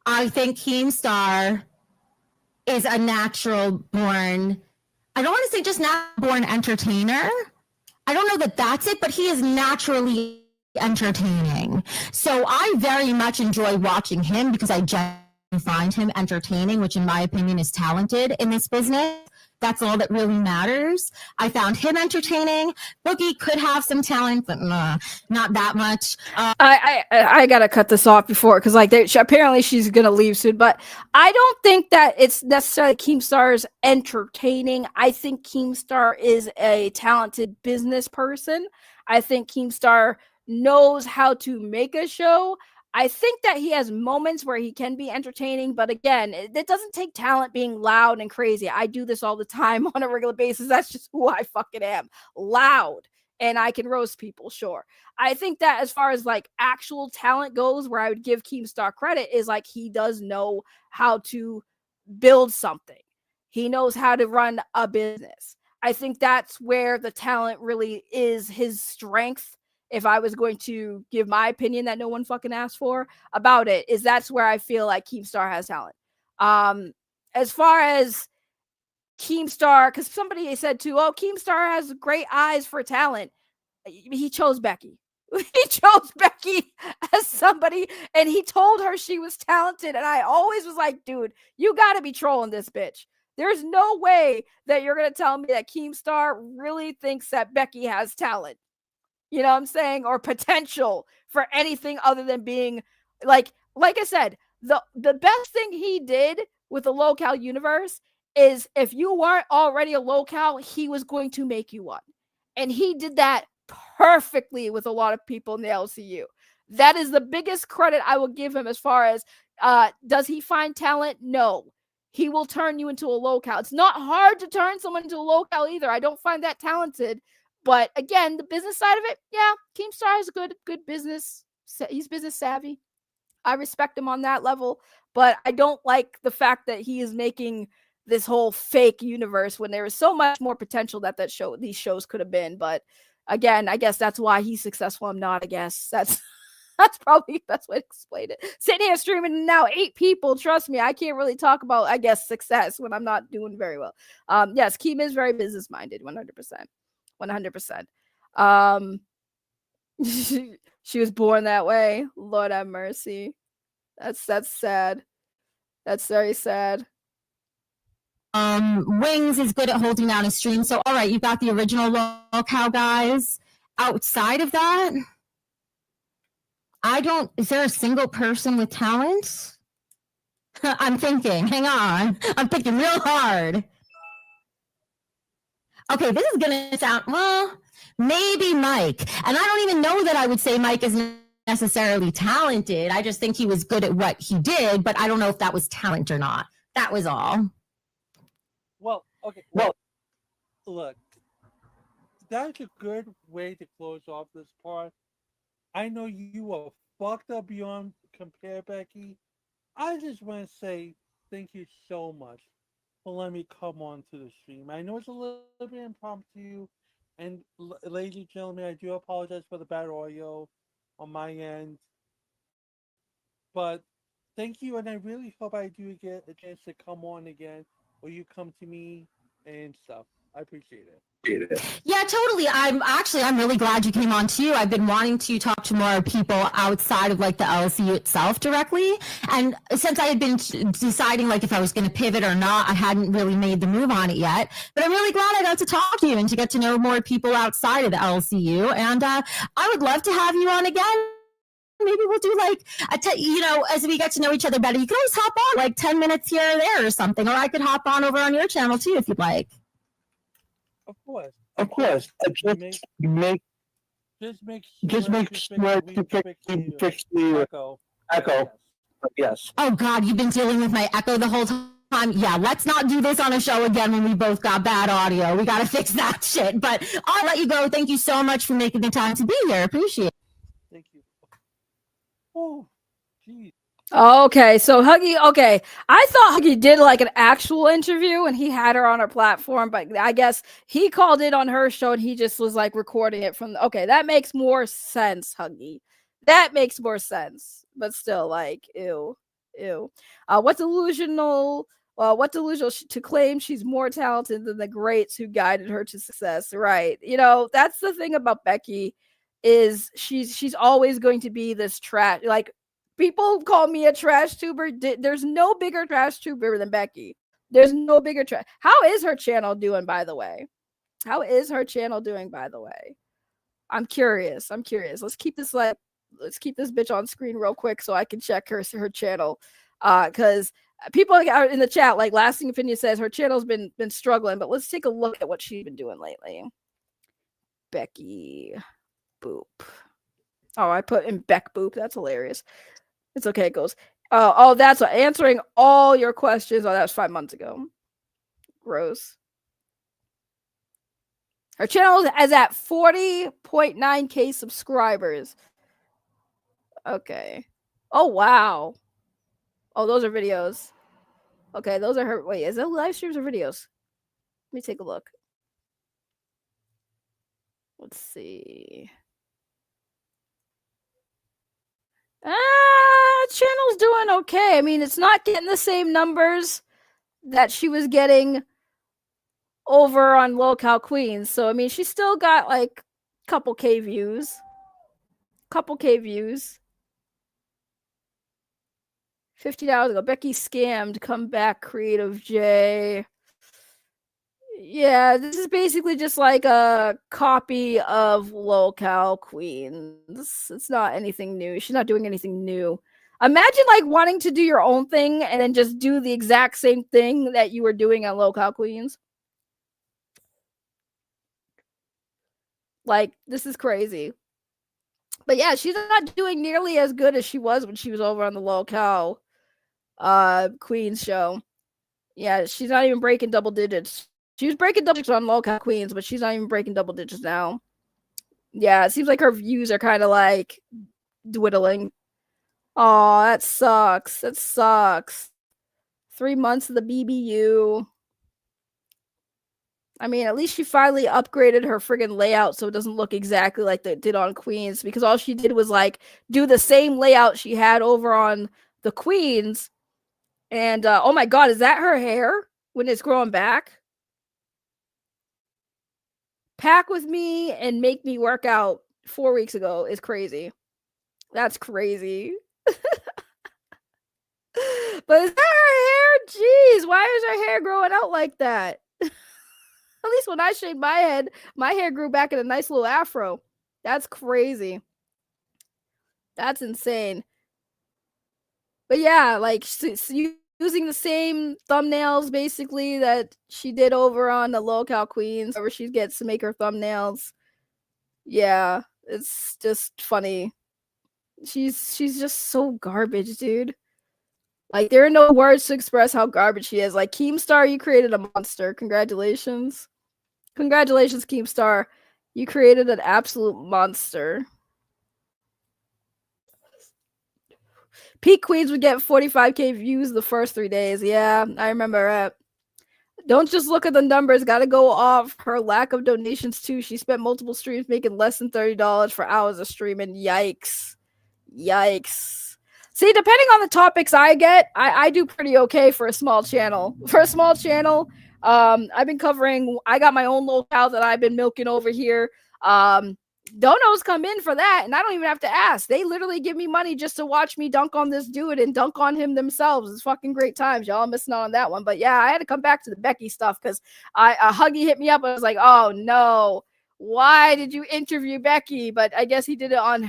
I think Keemstar is a natural born, I don't want to say just natural born entertainer. I don't know that that's it, but he is naturally entertaining. So I very much enjoy watching him because I genuinely find him entertaining, which in my opinion is talented in this business. That's all that really matters. I found him entertaining. Boogie could have some talent, but not that much. I gotta cut this off before because apparently she's gonna leave soon. But I don't think that it's necessarily Keemstar's entertaining. I think Keemstar is a talented business person. I think Keemstar knows how to make a show. I think that he has moments where he can be entertaining, but again, it doesn't take talent being loud and crazy. I do this all the time on a regular basis. That's just who I fucking am. Loud. And I can roast people, sure. I think that as far as like actual talent goes, where I would give Keemstar credit is like he does know how to build something. He knows how to run a business. I think that's where the talent really is his strength. If I was going to give my opinion that no one fucking asked for about it, is that's where I feel like Keemstar has talent. As far as Keemstar, because somebody said too, oh, Keemstar has great eyes for talent. He chose Becky. He chose Becky as somebody, and he told her she was talented. And I always was like, dude, you got to be trolling this bitch. There's no way that you're going to tell me that Keemstar really thinks that Becky has talent. You know what I'm saying? Or potential for anything other than being like I said, the best thing he did with the local universe is if you weren't already a local, he was going to make you one. And he did that perfectly with a lot of people in the LCU. That is the biggest credit I will give him as far as does he find talent? No. He will turn you into a local. It's not hard to turn someone into a local either. I don't find that talented. But again, the business side of it, yeah, Keemstar is good business. He's business savvy. I respect him on that level, but I don't like the fact that he is making this whole fake universe when there was so much more potential that these shows could have been. But again, I guess that's why he's successful. I'm not. I guess that's probably the best way to explain it. Sitting here streaming now, 8 people. Trust me, I can't really talk about, I guess, success when I'm not doing very well. Yes, Kim is very business minded, 100%, 100%. She was born that way. Lord have mercy. That's sad. That's very sad. Wings is good at holding down a stream. So, all right, you got the original locale guys. Outside of that, is there a single person with talent? I'm thinking, hang on. I'm thinking real hard. Okay, this is gonna sound, well, maybe Mike. And I don't even know that I would say Mike is necessarily talented. I just think he was good at what he did, but I don't know if that was talent or not. That was all. Well, okay. Well, look, that's a good way to close off this part. I know you are fucked up beyond compare, Becky. I just want to say thank you so much for letting me come on to the stream. I know it's a little bit impromptu, and ladies and gentlemen, I do apologize for the bad audio on my end. But thank you, and I really hope I do get a chance to come on again, or you come to me and stuff. I appreciate it. Yeah, totally. I'm really glad you came on too. I've been wanting to talk to more people outside of like the LSU itself directly. And since I had been deciding like if I was going to pivot or not, I hadn't really made the move on it yet. But I'm really glad I got to talk to you and to get to know more people outside of the LCU. And I would love to have you on again. Maybe we'll do like as we get to know each other better, you can always hop on like 10 minutes here or there or something, or I could hop on over on your channel too if you'd like. Of course. Just make sure to fix the echo. Yes. Oh God, you've been dealing with my echo the whole time. Yeah, let's not do this on a show again when we both got bad audio. We got to fix that shit. But I'll let you go. Thank you so much for making the time to be here. Appreciate it. Thank you. Oh, geez. Okay, so Huggy, okay. I thought Huggy did like an actual interview and he had her on her platform, but I guess he called it on her show and he just was like recording it from okay, that makes more sense, Huggy. That makes more sense. But still, like, ew. What delusional to claim she's more talented than the greats who guided her to success, right? That's the thing about Becky is she's always going to be this trash, like people call me a trash tuber. There's no bigger trash tuber than Becky. There's no bigger trash. How is her channel doing, by the way? I'm curious. Let's keep this bitch on screen real quick so I can check her channel. Because people are in the chat, like Lasting Opinion says her channel's been struggling, but let's take a look at what she's been doing lately. Becky Boop. Oh, I put in Beck Boop. That's hilarious. It's okay. It goes. Oh, that's answering all your questions. Oh, that was 5 months ago. Gross. Her channel is at 40.9k subscribers. Okay. Oh, wow. Oh, those are videos. Okay, those are her. Wait, is that live streams or videos? Let me take a look. Let's see. Channel's doing okay. I mean, it's not getting the same numbers that she was getting over on Locale Queens. So, I mean, she still got like a couple K views. 15 hours ago. Becky scammed. Come back, Creative J. Yeah, this is basically just like a copy of Locale Queens. It's not anything new. She's not doing anything new. Imagine like wanting to do your own thing and then just do the exact same thing that you were doing on Locale Queens. Like, this is crazy. But yeah, she's not doing nearly as good as she was when she was over on the Locale Queens show. Yeah, she's not even breaking double digits. She was breaking double digits on Locale Queens, but she's not even breaking double digits now. Yeah, it seems like her views are kind of like dwindling. Oh, that sucks. 3 months of the BBU. I mean, at least she finally upgraded her friggin' layout so it doesn't look exactly like it did on Queens, because all she did was like do the same layout she had over on the Queens. And oh my god, is that her hair when it's growing back? Pack with me and make me work out 4 weeks ago is crazy. That's crazy. But is that her hair? Jeez, why is her hair growing out like that? At least when I shaved my head, my hair grew back in a nice little afro. That's crazy. That's insane. But yeah, like using the same thumbnails basically that she did over on the Local Queens, where she gets to make her thumbnails. Yeah, it's just funny. She's just so garbage, dude. Like, there are no words to express how garbage she is. Like, Keemstar, you created a monster. Congratulations. Congratulations, Keemstar. You created an absolute monster. Peak Queens would get 45K views the first 3 days. Yeah, I remember that. Don't just look at the numbers. Got to go off her lack of donations, too. She spent multiple streams making less than $30 for hours of streaming. Yikes. Yikes. See, depending on the topics I get, I do pretty okay for a small channel. For a small channel, I've been covering, I got my own locale that I've been milking over here. Donos come in for that, and I don't even have to ask. They literally give me money just to watch me dunk on this dude and dunk on him themselves. It's fucking great times. Y'all missing out on that one. But yeah, I had to come back to the Becky stuff because Huggy hit me up. I was like, oh no, why did you interview Becky? But I guess he did it on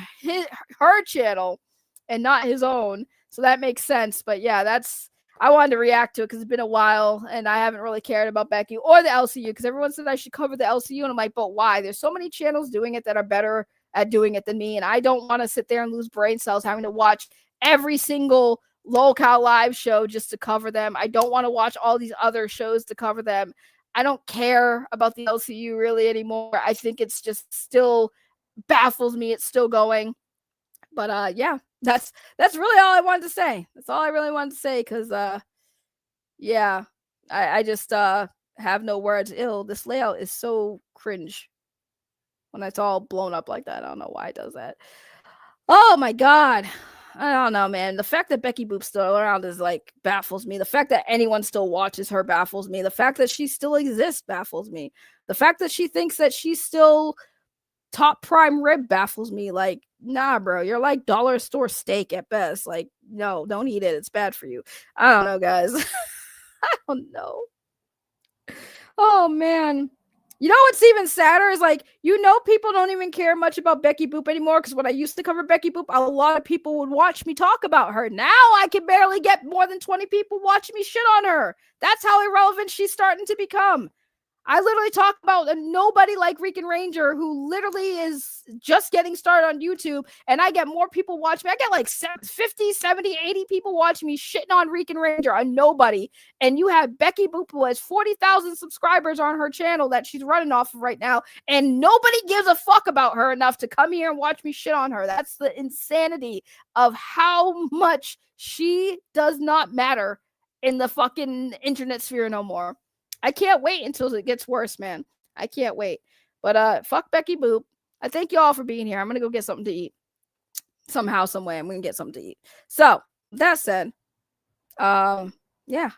her channel and not his own. So that makes sense. But yeah, I wanted to react to it because it's been a while and I haven't really cared about Becky or the LCU, because everyone said I should cover the LCU. And I'm like, but why? There's so many channels doing it that are better at doing it than me. And I don't want to sit there and lose brain cells having to watch every single Local live show just to cover them. I don't want to watch all these other shows to cover them. I don't care about the LCU really anymore. I think it's just still baffles me. It's still going. But yeah, that's really all I wanted to say. That's all I really wanted to say, because yeah, I just have no words. This layout is so cringe when it's all blown up like that. I don't know why it does that. Oh my god. I don't know, man. The fact that Becky Boop's still around is like baffles me. The fact that anyone still watches her baffles me. The fact that she still exists baffles me. The fact that she thinks that she's still top prime rib baffles me. Like, nah, bro, you're like dollar store steak at best. Like, no, don't eat it. It's bad for you. I don't know, guys. I don't know. Oh man. You know what's even sadder is, like, people don't even care much about Becky Boop anymore, because when I used to cover Becky Boop, a lot of people would watch me talk about her. Now I can barely get more than 20 people watching me shit on her. That's how irrelevant she's starting to become. I literally talk about a nobody like Rican Ranger, who literally is just getting started on YouTube, and I get more people watching me. I get like 50, 70, 80 people watching me shitting on Rican Ranger, a nobody. And you have Becky Boop, who has 40,000 subscribers on her channel that she's running off of right now, and nobody gives a fuck about her enough to come here and watch me shit on her. That's the insanity of how much she does not matter in the fucking internet sphere no more. I can't wait until it gets worse, man. I can't wait. But fuck Becky Boop. I thank you all for being here. I'm gonna go get something to eat. Somehow, some way, I'm gonna get something to eat. So that said, yeah,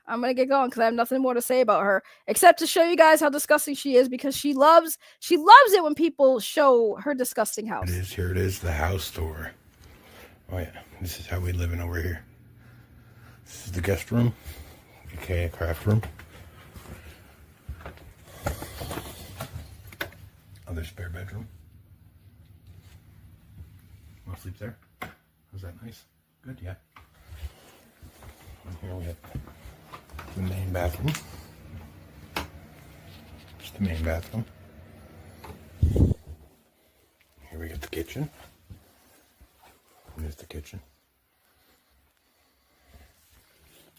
I'm gonna get going because I have nothing more to say about her except to show you guys how disgusting she is, because she loves it when people show her disgusting house. Here it is, the house tour. Oh yeah, this is how we living over here. This is the guest room, aka craft room. Other spare bedroom. Want to sleep there? Was that nice? Good, yeah. And here we have the main bathroom. Just the main bathroom. Here we got the kitchen. There's the kitchen.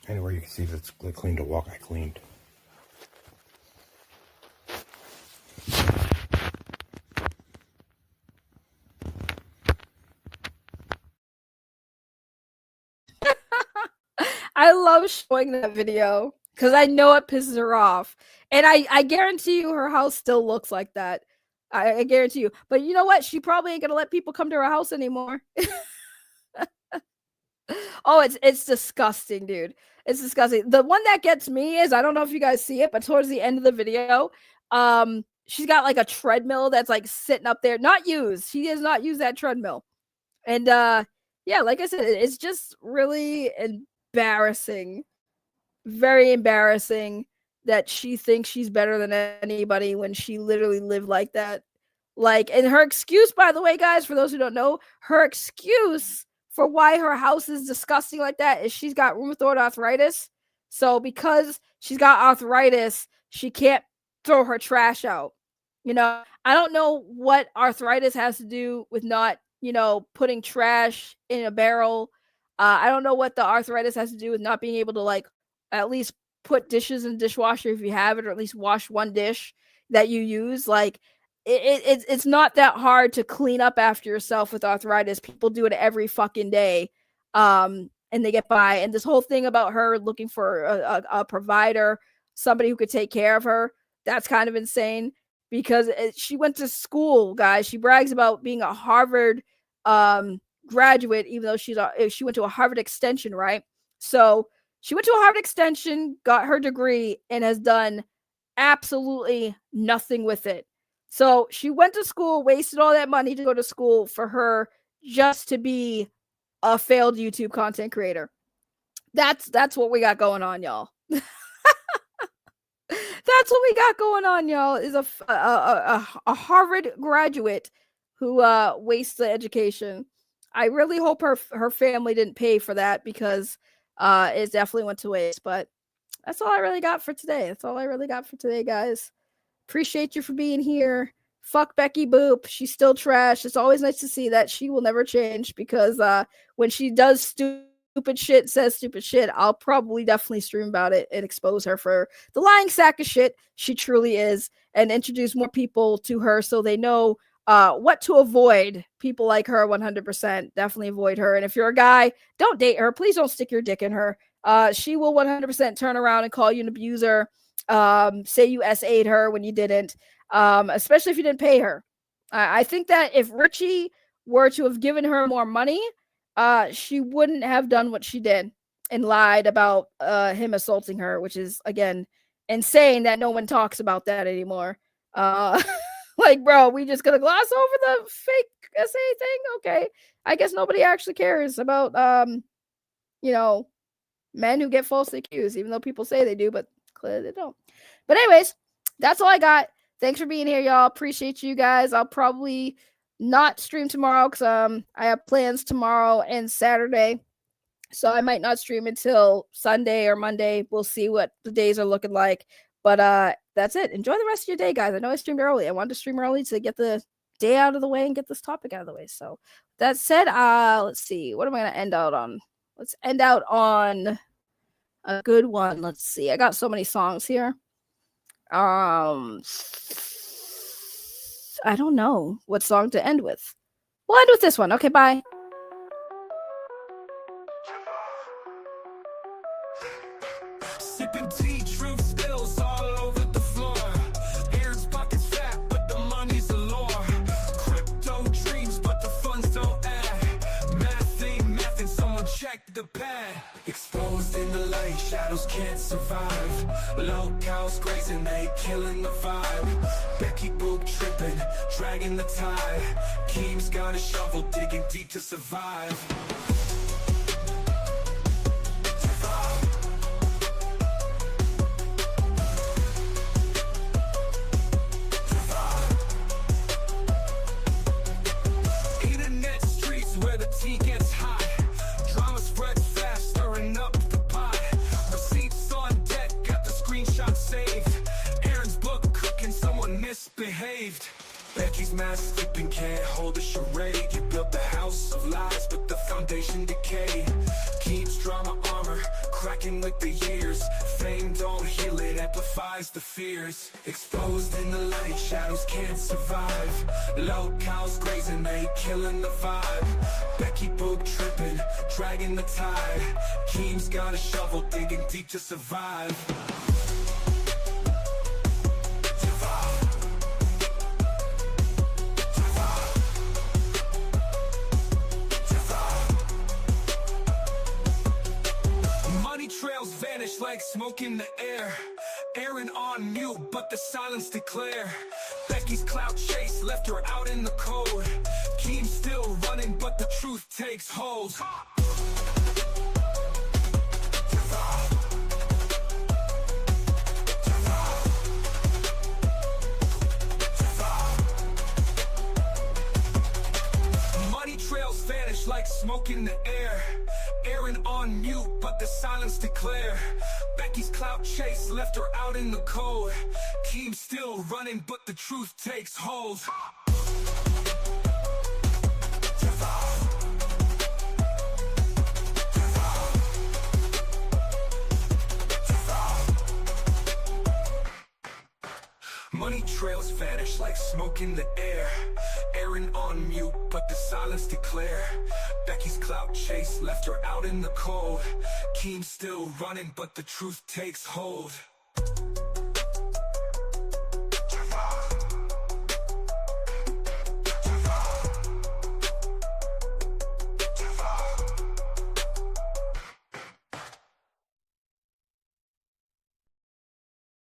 Anywhere you can see that's clean to walk, I cleaned. I love showing that video because I know it pisses her off. And I guarantee you her house still looks like that. I guarantee you. But you know what? She probably ain't gonna let people come to her house anymore. Oh, it's disgusting, dude. It's disgusting. The one that gets me is, I don't know if you guys see it, but towards the end of the video, she's got like a treadmill that's like sitting up there, not used. She has not used that treadmill. And yeah, like I said, it's just really embarrassing. Very embarrassing that she thinks she's better than anybody when she literally lived like that. Like, and her excuse, by the way, guys, for those who don't know, her excuse for why her house is disgusting like that is she's got rheumatoid arthritis. So because she's got arthritis, she can't throw her trash out. You know, I don't know what arthritis has to do with not, you know, putting trash in a barrel. I don't know what the arthritis has to do with not being able to, like, at least put dishes in the dishwasher if you have it, or at least wash one dish that you use. Like, it's not that hard to clean up after yourself with arthritis. People do it every fucking day, and they get by. And this whole thing about her looking for a provider, somebody who could take care of her, that's kind of insane, because she went to school, guys. She brags about being a Harvard graduate, even though she went to a Harvard extension, right? So she went to a Harvard extension, got her degree, and has done absolutely nothing with it. So she went to school, wasted all that money to go to school for her just to be a failed YouTube content creator. That's what we got going on, y'all. That's what we got going on, y'all. Is a Harvard graduate who wastes the education. I really hope her family didn't pay for that, because it definitely went to waste. But that's all I really got for today. That's all I really got for today, guys. Appreciate you for being here. Fuck Becky Boop. She's still trash. It's always nice to see that. She will never change, because when she does stupid shit, says stupid shit, I'll probably definitely stream about it and expose her for the lying sack of shit she truly is, and introduce more people to her so they know what to avoid. People like her, 100%. Definitely avoid her. And if you're a guy, don't date her. Please don't stick your dick in her. She will 100% turn around and call you an abuser. Say you SA'd her when you didn't, especially if you didn't pay her. I think that if Richie were to have given her more money, she wouldn't have done what she did and lied about him assaulting her, which is, again, insane that no one talks about that anymore. Like, bro, we just gonna gloss over the fake SA thing? Okay. I guess nobody actually cares about, you know, men who get falsely accused, even though people say they do, but clearly they don't. But anyways, that's all I got. Thanks for being here, y'all. Appreciate you guys. I'll probably not stream tomorrow because I have plans tomorrow and Saturday, so I might not stream until Sunday or Monday. We'll see what the days are looking like. But that's it. Enjoy the rest of your day, guys. I know I streamed early. I wanted to stream early to get the day out of the way and get this topic out of the way. So that said, let's see. What am I gonna end out on? Let's end out on a good one. Let's see. I got so many songs here. I don't know what song to end with. We'll end with this one. Okay, bye. Sipping tea, truth spills all over the floor. Aaron's pockets fat, but the money's allure. Crypto dreams, but the funds don't add. Math ain't math, and someone check the pad. Exposed in the light, shadows can't survive. Locals grazing, they killing the vibe. Becky Boop tripping, dragging the tide. Keem's got a shovel, digging deep to survive. Internet streets where the tea gets hot. Drama spread fast, stirring up the pot. Receipts on deck, got the screenshot saved. Aaron's book cooking, someone misbehaved. Becky's mask slipping, can't hold a charade. You built the house of lies, but the foundation decayed. Keeps drama armor, crack cracking with the years. Fame don't heal, it amplifies the fears. Exposed in the light, shadows can't survive. Low cows grazing, they killing the vibe. Becky Boop tripping, dragging the tide. Keem's got a shovel, digging deep to survive. Trails vanish like smoke in the air. Aaron on mute, but the silence declare. Becky's clout chase left her out in the cold. Keem's still running, but the truth takes hold. Money trails vanish like smoke in the air. Aaron on mute, but the silence declare. Becky's clout chase left her out in the cold. Keem's still running, but the truth takes hold. Money trails vanish like smoke in the air. Aaron on mute, but the silence declare. Becky's clout chase left her out in the cold. Keem's still running, but the truth takes hold.